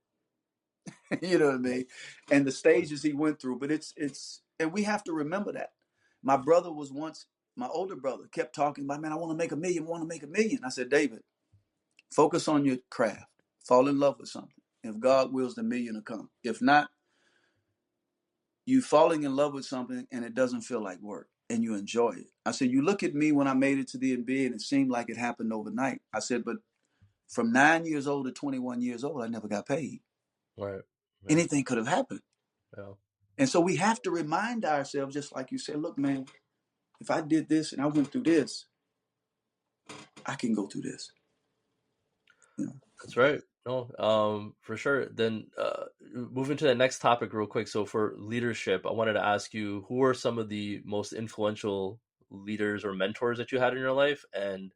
You know what I mean? And the stages he went through. But and we have to remember that. My older brother kept talking about, man, I want to make $1 million, I said, David, focus on your craft. Fall in love with something. If God wills, the $1 million will come. If not, you falling in love with something and it doesn't feel like work and you enjoy it. I said, you look at me when I made it to the NBA and it seemed like it happened overnight. I said, but from 9 years old to 21 years old, I never got paid. Right. Yeah. Anything could have happened. Yeah. And so we have to remind ourselves, just like you said, look, man, if I did this and I went through this, I can go through this. That's right. No, for sure. Then moving to the next topic real quick. So for leadership, I wanted to ask you, who are some of the most influential leaders or mentors that you had in your life, and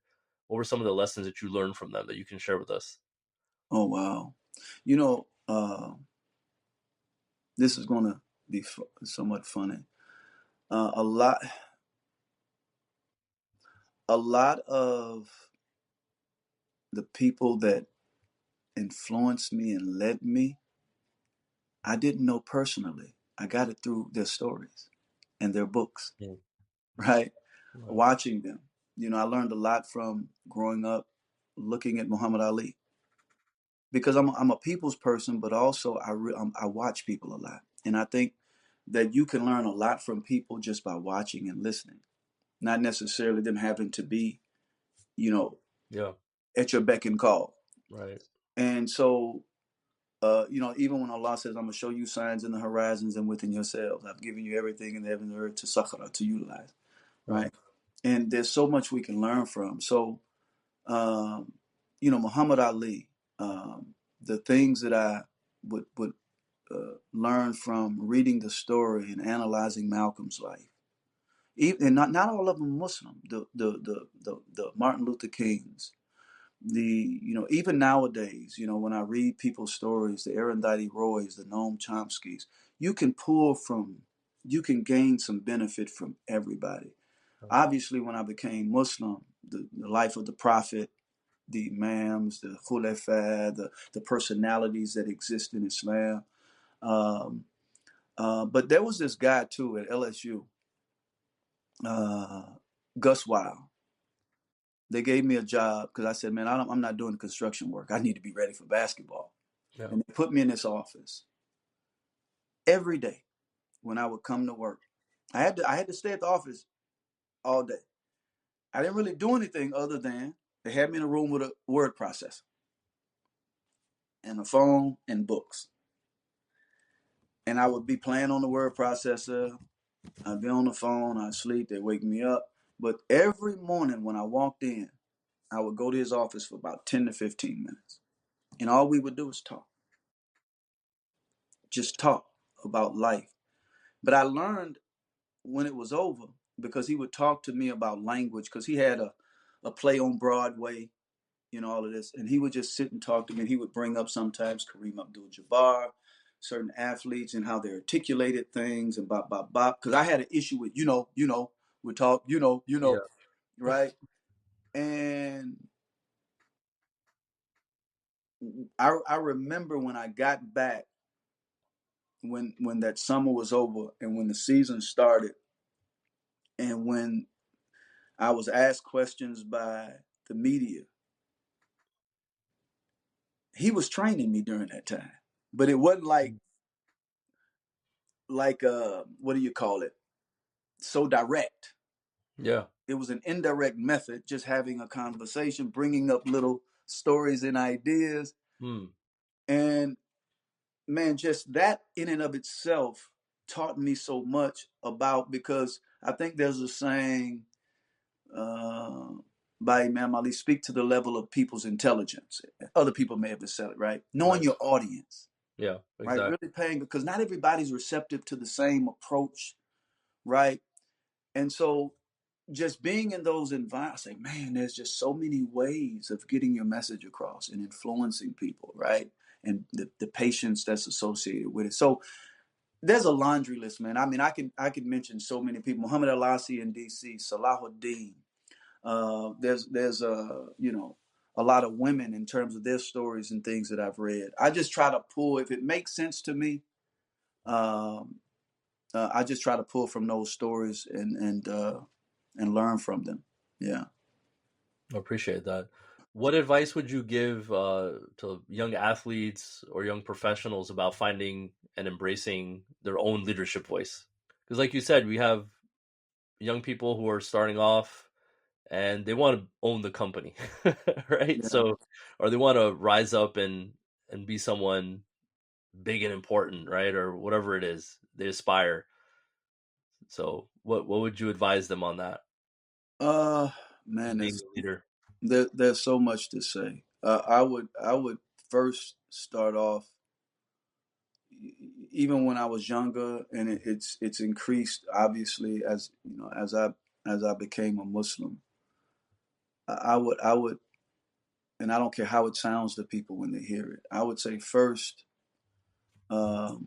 what were some of the lessons that you learned from them that you can share with us? Oh, wow. This is going to be somewhat funny. A lot of the people that influenced me and led me, I didn't know personally. I got it through their stories and their books, right? Watching them. I learned a lot from growing up looking at Muhammad Ali, because I'm a people's person, but also I watch people a lot. And I think that you can learn a lot from people just by watching and listening, not necessarily them having to be, Yeah. at your beck and call. Right. And so, even when Allah says, I'm going to show you signs in the horizons and within yourselves, I've given you everything in the heaven and earth to sakhara, to utilize, right? And there's so much we can learn from. So, Muhammad Ali, the things that I would learn from reading the story and analyzing Malcolm's life, even, and not all of them Muslim, the Martin Luther Kings, even nowadays, when I read people's stories, the Arundhati Roys, the Noam Chomskys, you can gain some benefit from everybody. Obviously, when I became Muslim, the life of the Prophet, the Imams, the Khulafa, the personalities that exist in Islam. But there was this guy too at LSU, Gus Weil. They gave me a job because I said, man, I'm not doing construction work. I need to be ready for basketball. Yeah. And they put me in this office. Every day when I would come to work, I had to stay at the office all day. I didn't really do anything other than they had me in a room with a word processor and a phone and books. And I would be playing on the word processor. I'd be on the phone. I'd sleep. They'd wake me up. But every morning when I walked in, I would go to his office for about 10 to 15 minutes. And all we would do was talk. Just talk about life. But I learned when it was over, because he would talk to me about language, because he had a play on Broadway, all of this. And he would just sit and talk to me. And he would bring up sometimes Kareem Abdul-Jabbar, certain athletes and how they articulated things and bop, bop, bop. Because I had an issue with, we talk, yeah. Right? And I remember when I got back when that summer was over and when the season started, and when I was asked questions by the media, he was training me during that time. But it wasn't like what do you call it? So direct. Yeah. It was an indirect method, just having a conversation, bringing up little stories and ideas. And man, just that in and of itself taught me so much about, because I think there's a saying by Imam Ali, speak to the level of people's intelligence. Other people may have said it, right? Knowing your audience. Yeah, right? exactly. Really paying, because not everybody's receptive to the same approach, right? And so just being in those environments, like, man, there's just so many ways of getting your message across and influencing people, right? And the patience that's associated with it. So there's a laundry list, man. I mean, I could mention so many people. Muhammad Al-Asi in DC, Salahuddin. There's a lot of women in terms of their stories and things that I've read. I just try to pull, if it makes sense to me, I just try to pull from those stories and learn from them. Yeah. I appreciate that. What advice would you give to young athletes or young professionals about finding and embracing their own leadership voice? Because like you said, we have young people who are starting off and they want to own the company, right? Yeah. So, or they want to rise up and be someone big and important, right? Or whatever it is they aspire. So what would you advise them on that? Man, Being a leader. there's so much to say. I would first start off, even when I was younger, and it's increased obviously as as I became a Muslim. I would, and I don't care how it sounds to people when they hear it. I would say first, or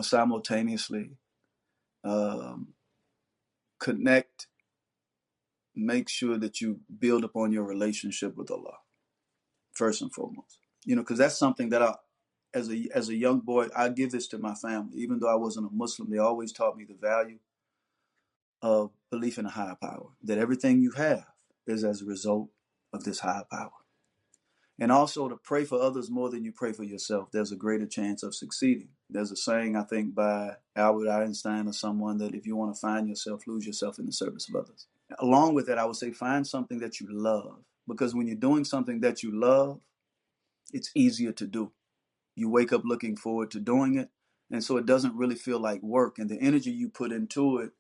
simultaneously, connect. Make sure that you build upon your relationship with Allah first and foremost. Because that's something that as a young boy, I give this to my family. Even though I wasn't a Muslim, they always taught me the value of belief in a higher power. That everything you have is as a result of this higher power. And also to pray for others more than you pray for yourself. There's a greater chance of succeeding. There's a saying, I think, by Albert Einstein or someone, that if you want to find yourself, lose yourself in the service of others. Along with that, I would say find something that you love. Because when you're doing something that you love, it's easier to do. You wake up looking forward to doing it. And so it doesn't really feel like work. And the energy you put into it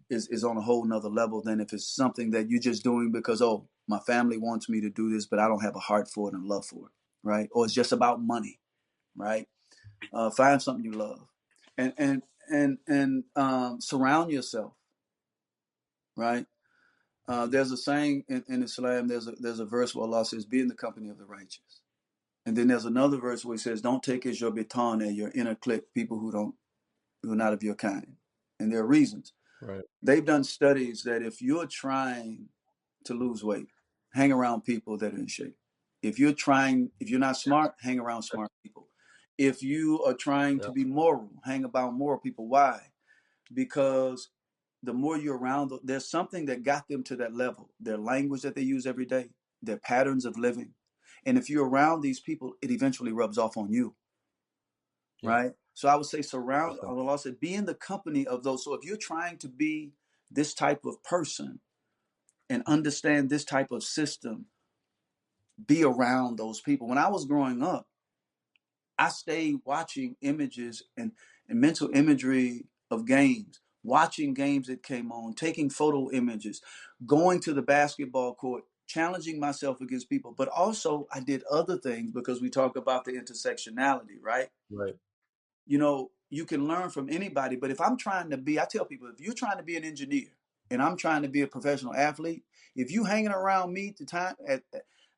is on a whole nother level than if it's something that you're just doing because, oh, my family wants me to do this, but I don't have a heart for it and love for it, right? Or it's just about money, right? Find something you love, and surround yourself, right? There's a saying in Islam. There's a verse where Allah says, "Be in the company of the righteous," and then there's another verse where He says, "Don't take as your baton, your inner clique, people who are not of your kind," and there are reasons. Right. They've done studies that if you're trying to lose weight, hang around people that are in shape. If you're not smart, hang around smart people. If you are trying to be moral, hang about moral people. Why? Because the more you're around, there's something that got them to that level. Their language that they use every day, their patterns of living. And if you're around these people, it eventually rubs off on you. Yeah. Right? So I would say Allah said, be in the company of those. So if you're trying to be this type of person and understand this type of system, be around those people. When I was growing up, I stayed watching images and mental imagery of games, watching games that came on, taking photo images, going to the basketball court, challenging myself against people. But also I did other things, because we talk about the intersectionality, right? Right. You can learn from anybody, but if I'm trying to be, I tell people, if you're trying to be an engineer and I'm trying to be a professional athlete, if you hanging around me at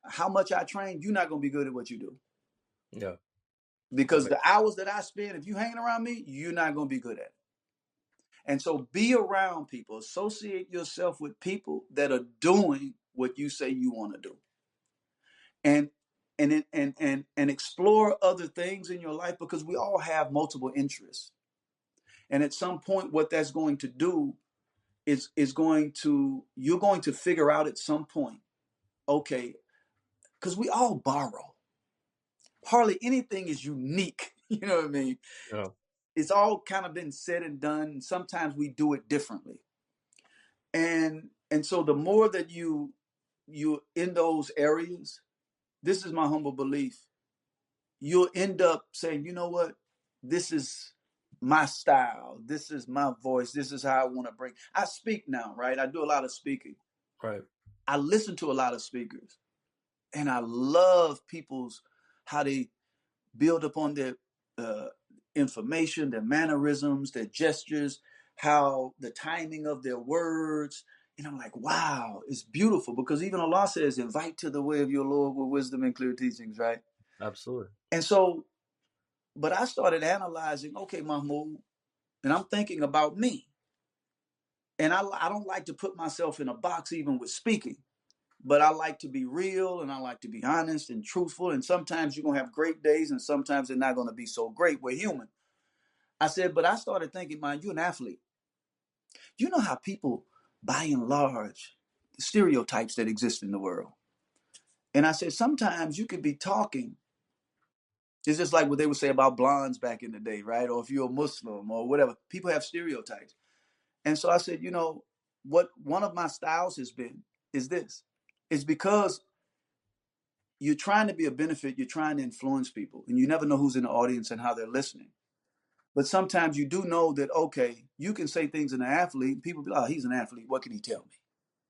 how much I train, you're not going to be good at what you do. Yeah. Because the hours that I spend, if you hanging around me, you're not going to be good at it. And so be around people, associate yourself with people that are doing what you say you want to do. And and explore other things in your life, because we all have multiple interests. And at some point, what that's going to do is you're going to figure out at some point, okay, because we all borrow. Hardly anything is unique. You know what I mean? Yeah. It's all kind of been said and done. Sometimes we do it differently. And so the more that you in those areas, this is my humble belief, you'll end up saying, you know what, this is my style, this is my voice, this is how I want to bring. I speak now, right? I do a lot of speaking. Right. I listen to a lot of speakers, and I love people's how they build upon their information, their mannerisms, their gestures, how the timing of their words. And I'm like, wow, it's beautiful, because even Allah says, invite to the way of your Lord with wisdom and clear teachings, right? Absolutely. And so, but I started analyzing, okay, Mahmoud, and I'm thinking about me. And I don't like to put myself in a box even with speaking, but I like to be real, and I like to be honest and truthful. And sometimes you're going to have great days, and sometimes they're not going to be so great. We're human. I said, but I started thinking, man, you're an athlete. You know how people, by and large, the stereotypes that exist in the world. And I said, sometimes you could be talking. It's just like what they would say about blondes back in the day, right? Or if you're a Muslim or whatever, people have stereotypes. And so I said, you know, what one of my styles has been is this. It's because you're trying to be a benefit, you're trying to influence people, and you never know who's in the audience and how they're listening. But sometimes you do know that, okay, you can say things in an athlete, and people be like, oh, he's an athlete, what can he tell me?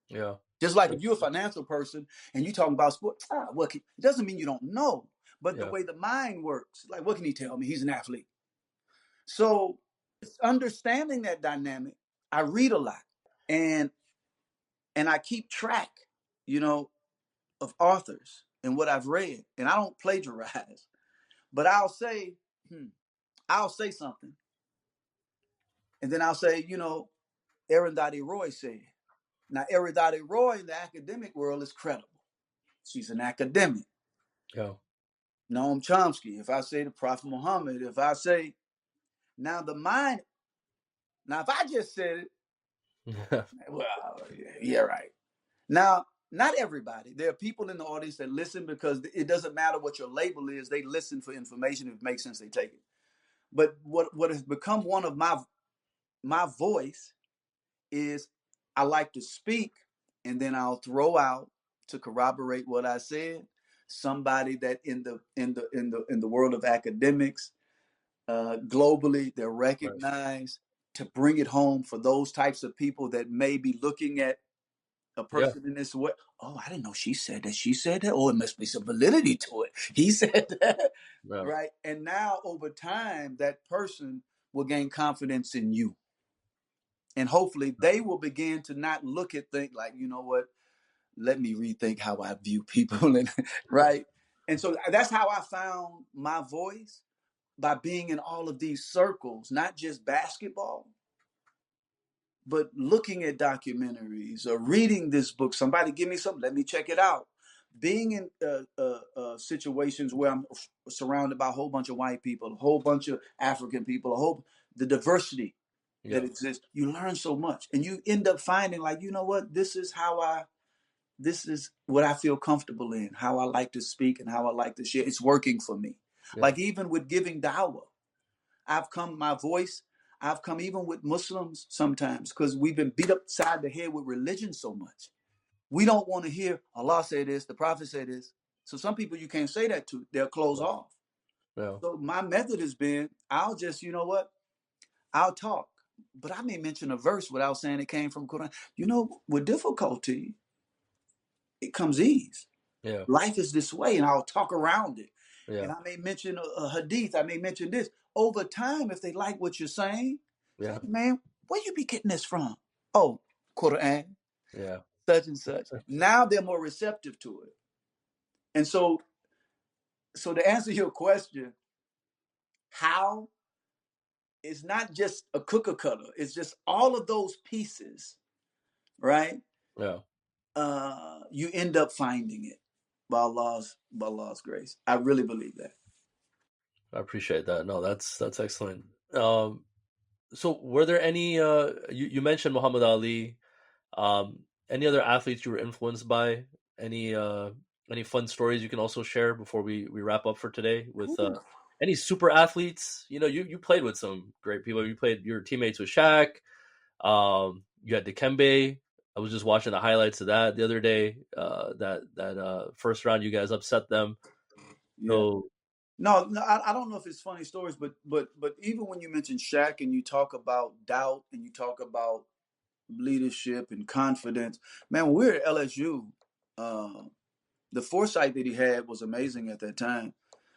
Yeah. Just like if you're a financial person and you talking about sports, it doesn't mean you don't know. But the way the mind works, like, what can he tell me? He's an athlete. So understanding that dynamic, I read a lot, and I keep track, you know, of authors and what I've read. And I don't plagiarize, but I'll say something. And then I'll say, you know, Arundhati Roy said. Now, Arundhati Roy in the academic world is credible. She's an academic. Yeah. Noam Chomsky, if I say the Prophet Muhammad, if I say, now the mind, now if I just said it, well, yeah, right. Now, not everybody. There are people in the audience that listen because it doesn't matter what your label is. They listen for information. If it makes sense, they take it. But what has become one of my voice is I like to speak, and then I'll throw out to corroborate what I said somebody that in the world of academics, globally, they're recognized, to bring it home for those types of people that may be looking at a person in this way. Oh, I didn't know she said that. She said that. Oh, it must be some validity to it. He said that. Right. And now over time, that person will gain confidence in you. And hopefully they will begin to not look at things like, you know what, let me rethink how I view people. And right. And so that's how I found my voice, by being in all of these circles, not just basketball, but looking at documentaries or reading this book. Somebody give me something, let me check it out. Being in situations where I'm surrounded by a whole bunch of white people, a whole bunch of African people, the diversity that exists, you learn so much, and you end up finding, like, you know what, this is what I feel comfortable in, how I like to speak and how I like to share. It's working for me. Like even with giving dawah, I've come even with Muslims sometimes, because we've been beat upside the head with religion so much. We don't want to hear Allah say this, the Prophet say this. So some people you can't say that to, they'll close off. So my method has been, I'll just, you know what, I'll talk, but I may mention a verse without saying it came from Quran. You know, with difficulty, it comes ease. Life is this way, and I'll talk around it. And I may mention a hadith, I may mention this. Over time, if they like what you're saying, say, man, where you be getting this from? Oh, Quran, such and such. Now they're more receptive to it. And so to answer your question, how, it's not just a cookie cutter. It's just all of those pieces, right? You end up finding it. by Allah's grace. I really believe that. I appreciate that. No, that's excellent. So were there any you mentioned Muhammad Ali, any other athletes you were influenced by? Any fun stories you can also share before we wrap up for today with any super athletes? You played with some great people. Your teammates with Shaq. You had Dikembe. I was just watching the highlights of that the other day. That first round you guys upset them. Yeah. So No, I don't know if it's funny stories, but even when you mention Shaq and you talk about doubt and you talk about leadership and confidence, man, when we were at LSU, the foresight that he had was amazing at that time.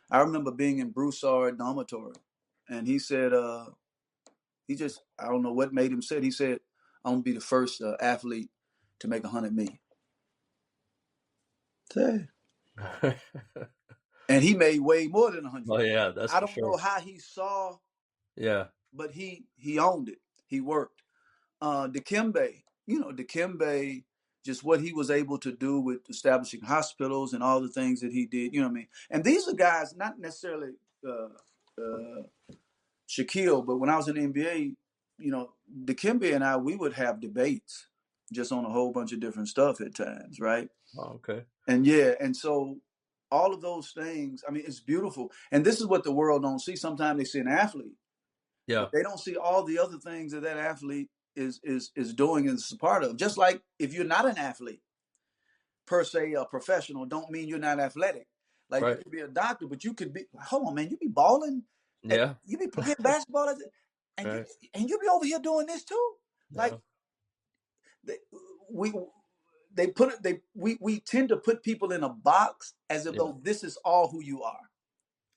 I remember being in Broussard dormitory, and he said, I don't know what made him say it. He said, "I'm gonna be the first athlete to make 100 million." And he made way more than 100. Oh yeah, that's I for don't sure. know how he saw. Yeah, but he owned it. He worked. Dikembe, just what he was able to do with establishing hospitals and all the things that he did. You know what I mean? And these are guys, not necessarily Shaquille, but when I was in the NBA, Dikembe and we would have debates just on a whole bunch of different stuff at times, right? oh, okay. And so all of those things, I mean, it's beautiful. And this is what the world don't see. Sometimes they see an athlete. Yeah. But they don't see all the other things that athlete is doing and is a part of. Just like if you're not an athlete, per se, a professional, don't mean you're not athletic. Like right. You could be a doctor, but you could be, hold on, man, you be balling. Yeah. You be playing basketball and right. you be over here doing this too. Like yeah. we tend to put people in a box as if though this is all who you are.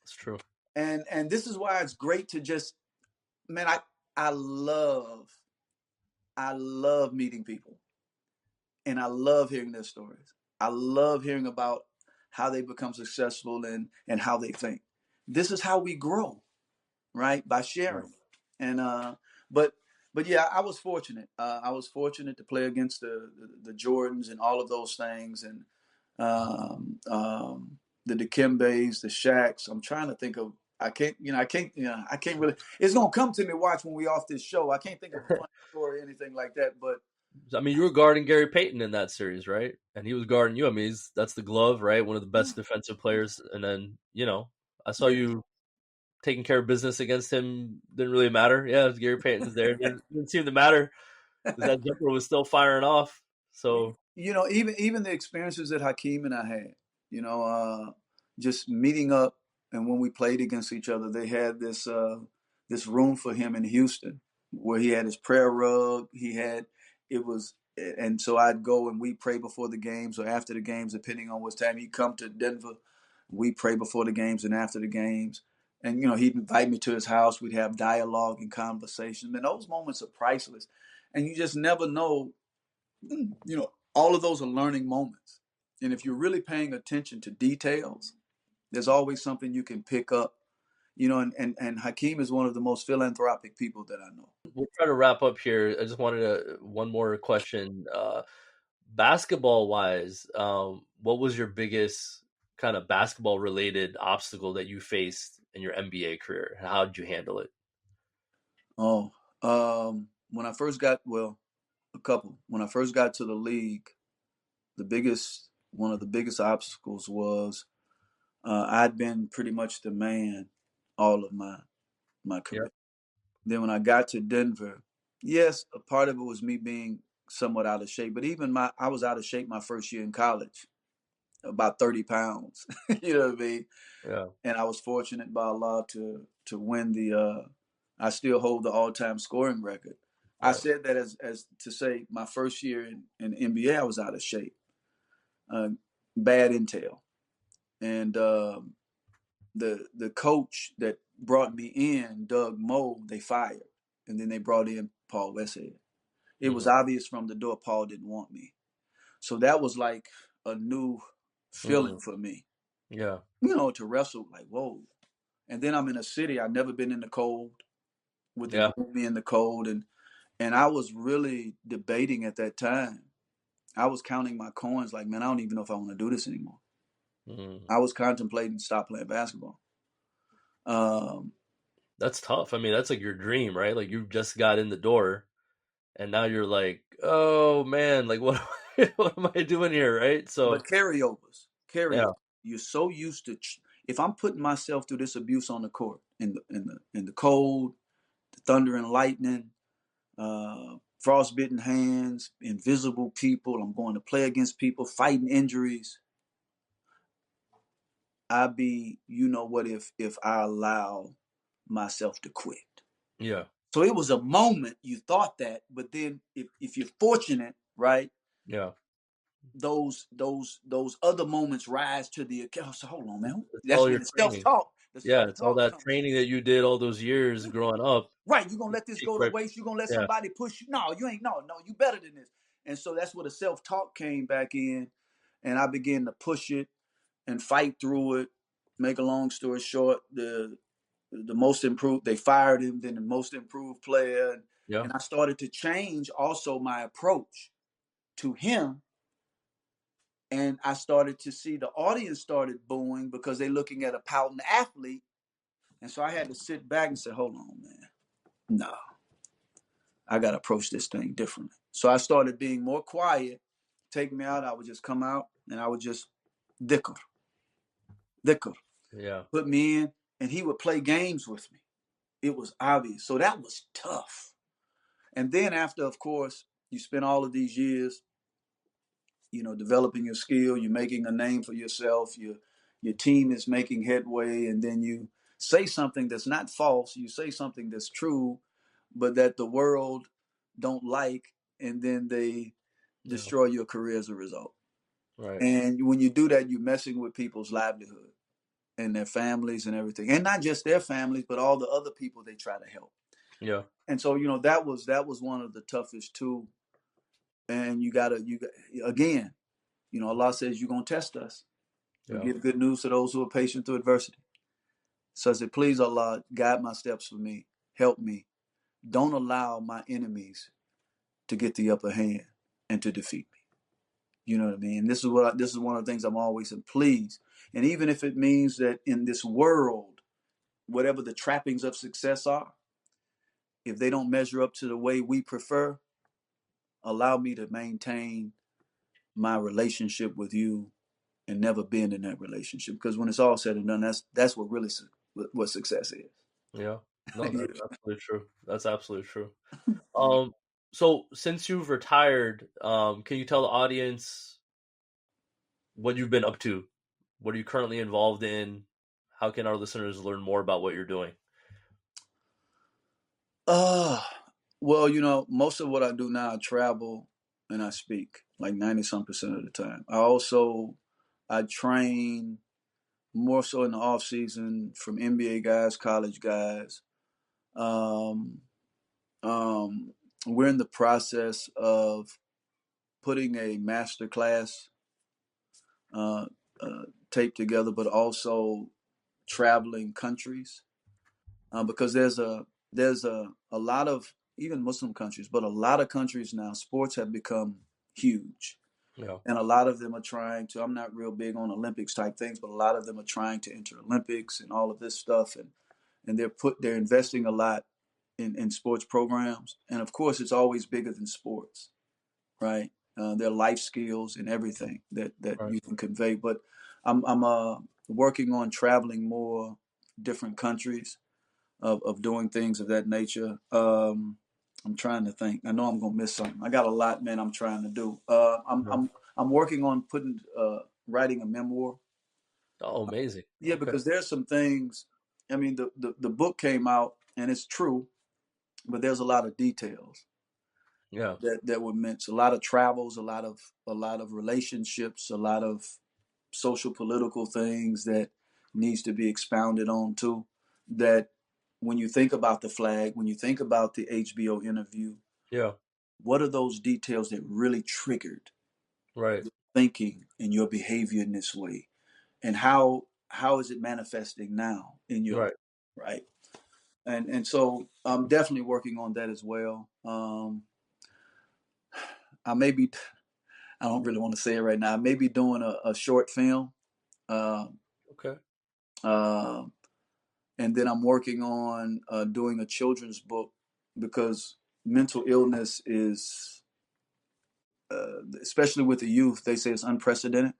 It's true. And this is why it's great to just, man, I love meeting people, and I love hearing their stories. I love hearing about how they become successful and how they think. This is how we grow, right? By sharing. Right. And but yeah, I was fortunate. I was fortunate to play against the Jordans and all of those things, and the Dikembes, the Shaqs. I'm trying to think of. I can't really. It's gonna come to me. Watch when we off this show. I can't think of a funny story or anything like that. But I mean, you were guarding Gary Payton in that series, right? And he was guarding you. I mean, that's the glove, right? One of the best defensive players. And then I saw you taking care of business against him. Didn't really matter. Yeah, Gary Payton's there. Didn't seem to matter because that jumper was still firing off. So even the experiences that Hakeem and I had, just meeting up, and when we played against each other, they had this room for him in Houston where he had his prayer rug. And so I'd go and we pray before the games or after the games, depending on what time he'd come to Denver. We pray before the games and after the games. And, he'd invite me to his house. We'd have dialogue and conversation. And those moments are priceless. And you just never know, all of those are learning moments. And if you're really paying attention to details, there's always something you can pick up. And Hakeem is one of the most philanthropic people that I know. We'll try to wrap up here. I just wanted one more question. Basketball wise, what was your biggest kind of basketball related obstacle that you faced in your NBA career? How did you handle it? When I first got, a couple. When I first got to the league, one of the biggest obstacles was I'd been pretty much the man all of my career. Yep. Then when I got to Denver, yes, a part of it was me being somewhat out of shape, but I was out of shape my first year in college, about 30 pounds. You know what I mean? Yeah. And I was fortunate by Allah to win I still hold the all-time scoring record. Right. I said that as to say my first year in NBA, I was out of shape. Bad intel. And the coach that brought me in, Doug Moe, they fired. And then they brought in Paul Westhead. It was obvious from the door Paul didn't want me. So that was like a new feeling for me. Yeah. To wrestle, like, whoa. And then I'm in a city, I've never been in the cold, with the gloomy in the cold. And I was really debating at that time. I was counting my coins like, man, I don't even know if I want to do this anymore. I was contemplating stop playing basketball. That's tough. I mean, that's like your dream, right? Like you just got in the door and now you're like, oh man, like what, what am I doing here? Right. But So, carryovers. yeah, You're so used to, if I'm putting myself through this abuse on the court, in the cold, the thunder and lightning, frostbitten hands, invisible people, I'm going to play against people, fighting injuries. I'd be, what if I allow myself to quit? yeah, So it was a moment you thought that, but then if you're fortunate, right? yeah. Those other moments rise to the account. So hold on, man. It's That's all when your the training. self-talk, Yeah, it's all that comes in. training that you did all those years growing up. Right, you're gonna let this go to Right. waste. You're gonna let Yeah, somebody push you. No, you ain't. No, you better than this. And so that's where the self-talk came back in, and I began to push it and fight through it. Make a long story short, the most improved, they fired him, then the most improved player, yeah, and I started to change also my approach to him. And I started to see the audience started booing because they're looking at a pouting athlete. And so I had to sit back and say, hold on, man. No, I got to approach this thing differently. So I started being more quiet. Take me out, I would just come out and I would just dicker, yeah, put me in, and he would play games with me. It was obvious. So that was tough. And then after, of course, you spend all of these years, developing your skill, you're making a name for yourself, your team is making headway, and then you say something that's not false, you say something that's true, but that the world don't like, and then they yeah. destroy your career as a result. Right. And when you do that, you're messing with people's livelihood and their families and everything, and not just their families, but all the other people they try to help. Yeah. And so, that was one of the toughest too. And you got again, Allah says you're gonna test us, but Yeah. give good news to those who are patient through adversity. So I said, please, Allah, guide my steps for me, help me. Don't allow my enemies to get the upper hand and to defeat me. You know what I mean? This is one of the things I'm always saying, please. And even if it means that in this world, whatever the trappings of success are, if they don't measure up to the way we prefer, allow me to maintain my relationship with you and never been in that relationship. Because when it's all said and done, that's what really what success is. Yeah. No, Yeah. that's absolutely true. That's absolutely true. Um, so since you've retired, can you tell the audience what you've been up to? What are you currently involved in? How can our listeners learn more about what you're doing? Well, most of what I do now, I travel and I speak like 90-some% of the time. I train more so in the off season from NBA guys, college guys. Um, we're in the process of putting a master class uh, tape together, but also traveling countries because there's a lot of even Muslim countries, but a lot of countries now sports have become huge, Yeah. and a lot of them are trying to. I'm not real big on Olympics type things, but a lot of them are trying to enter Olympics and all of this stuff, and they're investing a lot in sports programs, and of course it's always bigger than sports, right? Their life skills and everything that Right. you can convey. But I'm working on traveling more different countries of doing things of that nature. I'm trying to think. I know I'm gonna miss something. I got a lot, man. I'm trying to do. Yeah. I'm working on writing a memoir. Oh, amazing. Yeah, Okay. because there's some things. I mean, the book came out and it's true, but there's a lot of details Yeah. that were meant. A lot of travels, a lot of relationships, a lot of social political things that needs to be expounded on too. That when you think about the flag, when you think about the HBO interview, Yeah. what are those details that really triggered Right. thinking and your behavior in this way, and how is it manifesting now in your Right. life, right? And so I'm definitely working on that as well. I may be, I don't really want to say it right now. I may be doing a short film Okay. And then I'm working on doing a children's book, because mental illness is, especially with the youth, they say it's unprecedented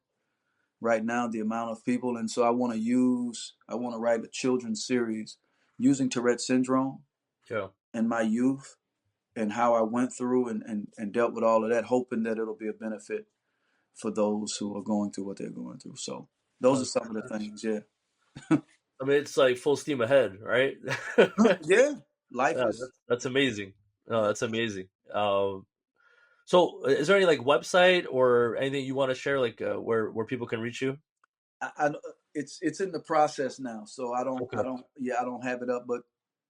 right now, the amount of people. And so I want to write a children's series using Tourette Syndrome in my youth, and how I went through and dealt with all of that, hoping that it'll be a benefit for those who are going through what they're going through. So those are some of the things, yeah. I mean, it's like full steam ahead, right? Yeah, life is. That's amazing. No, that's amazing. So is there any like website or anything you want to share, like where people can reach you? It's in the process now, so I don't have it up,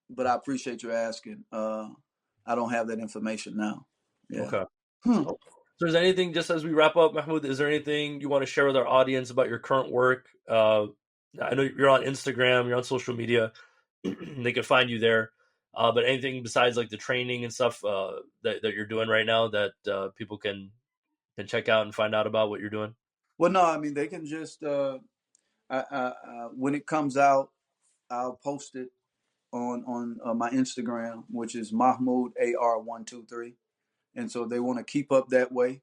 but I appreciate you asking. I don't have that information now. Yeah. Okay. So is there anything, just as we wrap up, Mahmoud, is there anything you want to share with our audience about your current work? I know you're on Instagram, you're on social media. They can find you there. But anything besides like the training and stuff that you're doing right now that people can check out and find out about what you're doing? Well, no, I mean, they can just, when it comes out, I'll post it on my Instagram, which is Mahmoud AR123. And so they want to keep up that way.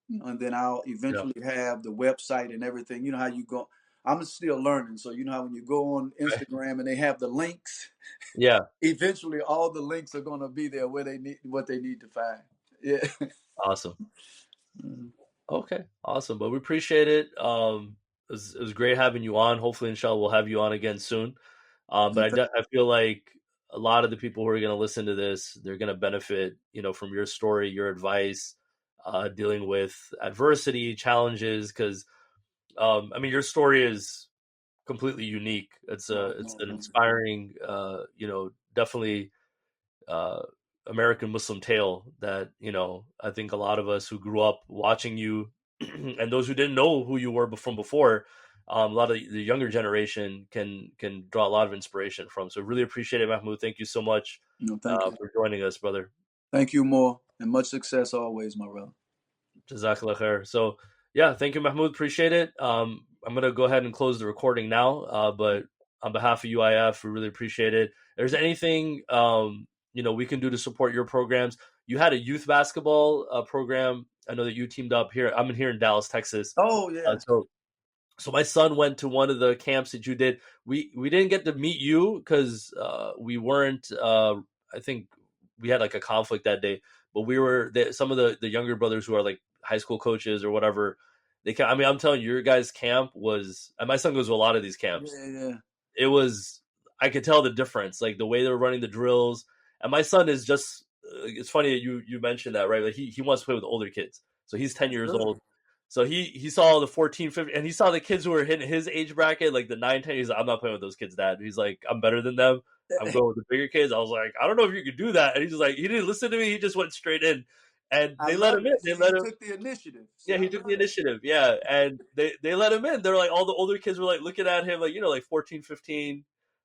And then I'll eventually have the website and everything. You know how you go. I'm still learning. So you know how when you go on Instagram and they have the links. Yeah. Eventually all the links are going to be there where they need what they need to find. Yeah. Awesome. Okay. Awesome. But we appreciate it. It was great having you on. Hopefully, inshallah, we'll have you on again soon. But I feel like a lot of the people who are going to listen to this, they're going to benefit, from your story, your advice, dealing with adversity, challenges, because your story is completely unique. It's an inspiring, definitely American Muslim tale that, I think a lot of us who grew up watching you and those who didn't know who you were from before, a lot of the younger generation can draw a lot of inspiration from. So really appreciate it, Mahmoud. Thank you so much for joining us, brother. Thank you more, and much success always, my brother. Jazakallah khair. So yeah, thank you, Mahmoud. Appreciate it. I'm going to go ahead and close the recording now. But on behalf of UIF, we really appreciate it. If there's anything, we can do to support your programs. You had a youth basketball program. I know that you teamed up here. I'm here in Dallas, Texas. Oh, yeah. So my son went to one of the camps that you did. We didn't get to meet you because we weren't, I think we had like a conflict that day, but we were, some of the younger brothers who are like high school coaches or whatever, I'm telling you, your guys' camp was, and my son goes to a lot of these camps. Yeah. It was, I could tell the difference, like the way they were running the drills. And my son is just, it's funny that you mentioned that, right? Like he wants to play with older kids. So he's 10 years old. So he saw the 14, 15, and he saw the kids who were hitting his age bracket, like the 9, 10. He's like, I'm not playing with those kids, Dad. He's like, I'm better than them. I'm going with the bigger kids. I was like, I don't know if you could do that. And he's just like, he didn't listen to me. He just went straight in. And they let him in. He took the initiative. Yeah, he took the initiative. Yeah. And they let him in. They're like, all the older kids were like looking at him, like, like 14, 15,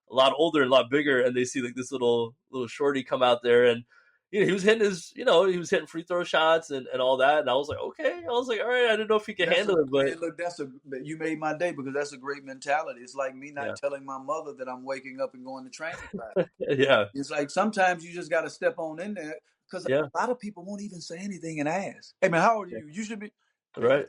a lot older and a lot bigger. And they see like this little shorty come out there. And, he was hitting he was hitting free throw shots and all that. And I was like, okay. I was like, all right. I didn't know if he could handle it. But look, you made my day, because that's a great mentality. It's like me not telling my mother that I'm waking up and going to training class. Yeah. It's like sometimes you just got to step on in there, because a lot of people won't even say anything and ask, hey, man, how old are you? You should be. Right.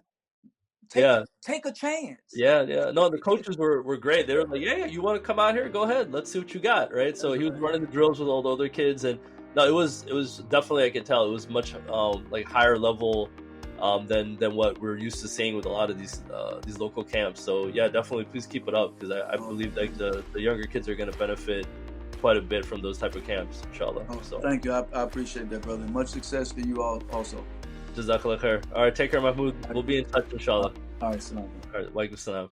Take a chance. Yeah. No, the coaches were great. They were like, yeah, you want to come out here? Go ahead. Let's see what you got. Right. So he was running the drills with all the other kids, and no, it was definitely, I could tell it was much like higher level than what we're used to seeing with a lot of these local camps. So yeah, definitely please keep it up, because I believe like the younger kids are going to benefit quite a bit from those type of camps, inshallah. So thank you. I appreciate that, brother. Much success to you all also. Jazakallah khair. All right, take care, Mahmoud. We'll be in touch, inshallah. All right, salam. All right, wa alaikum salam.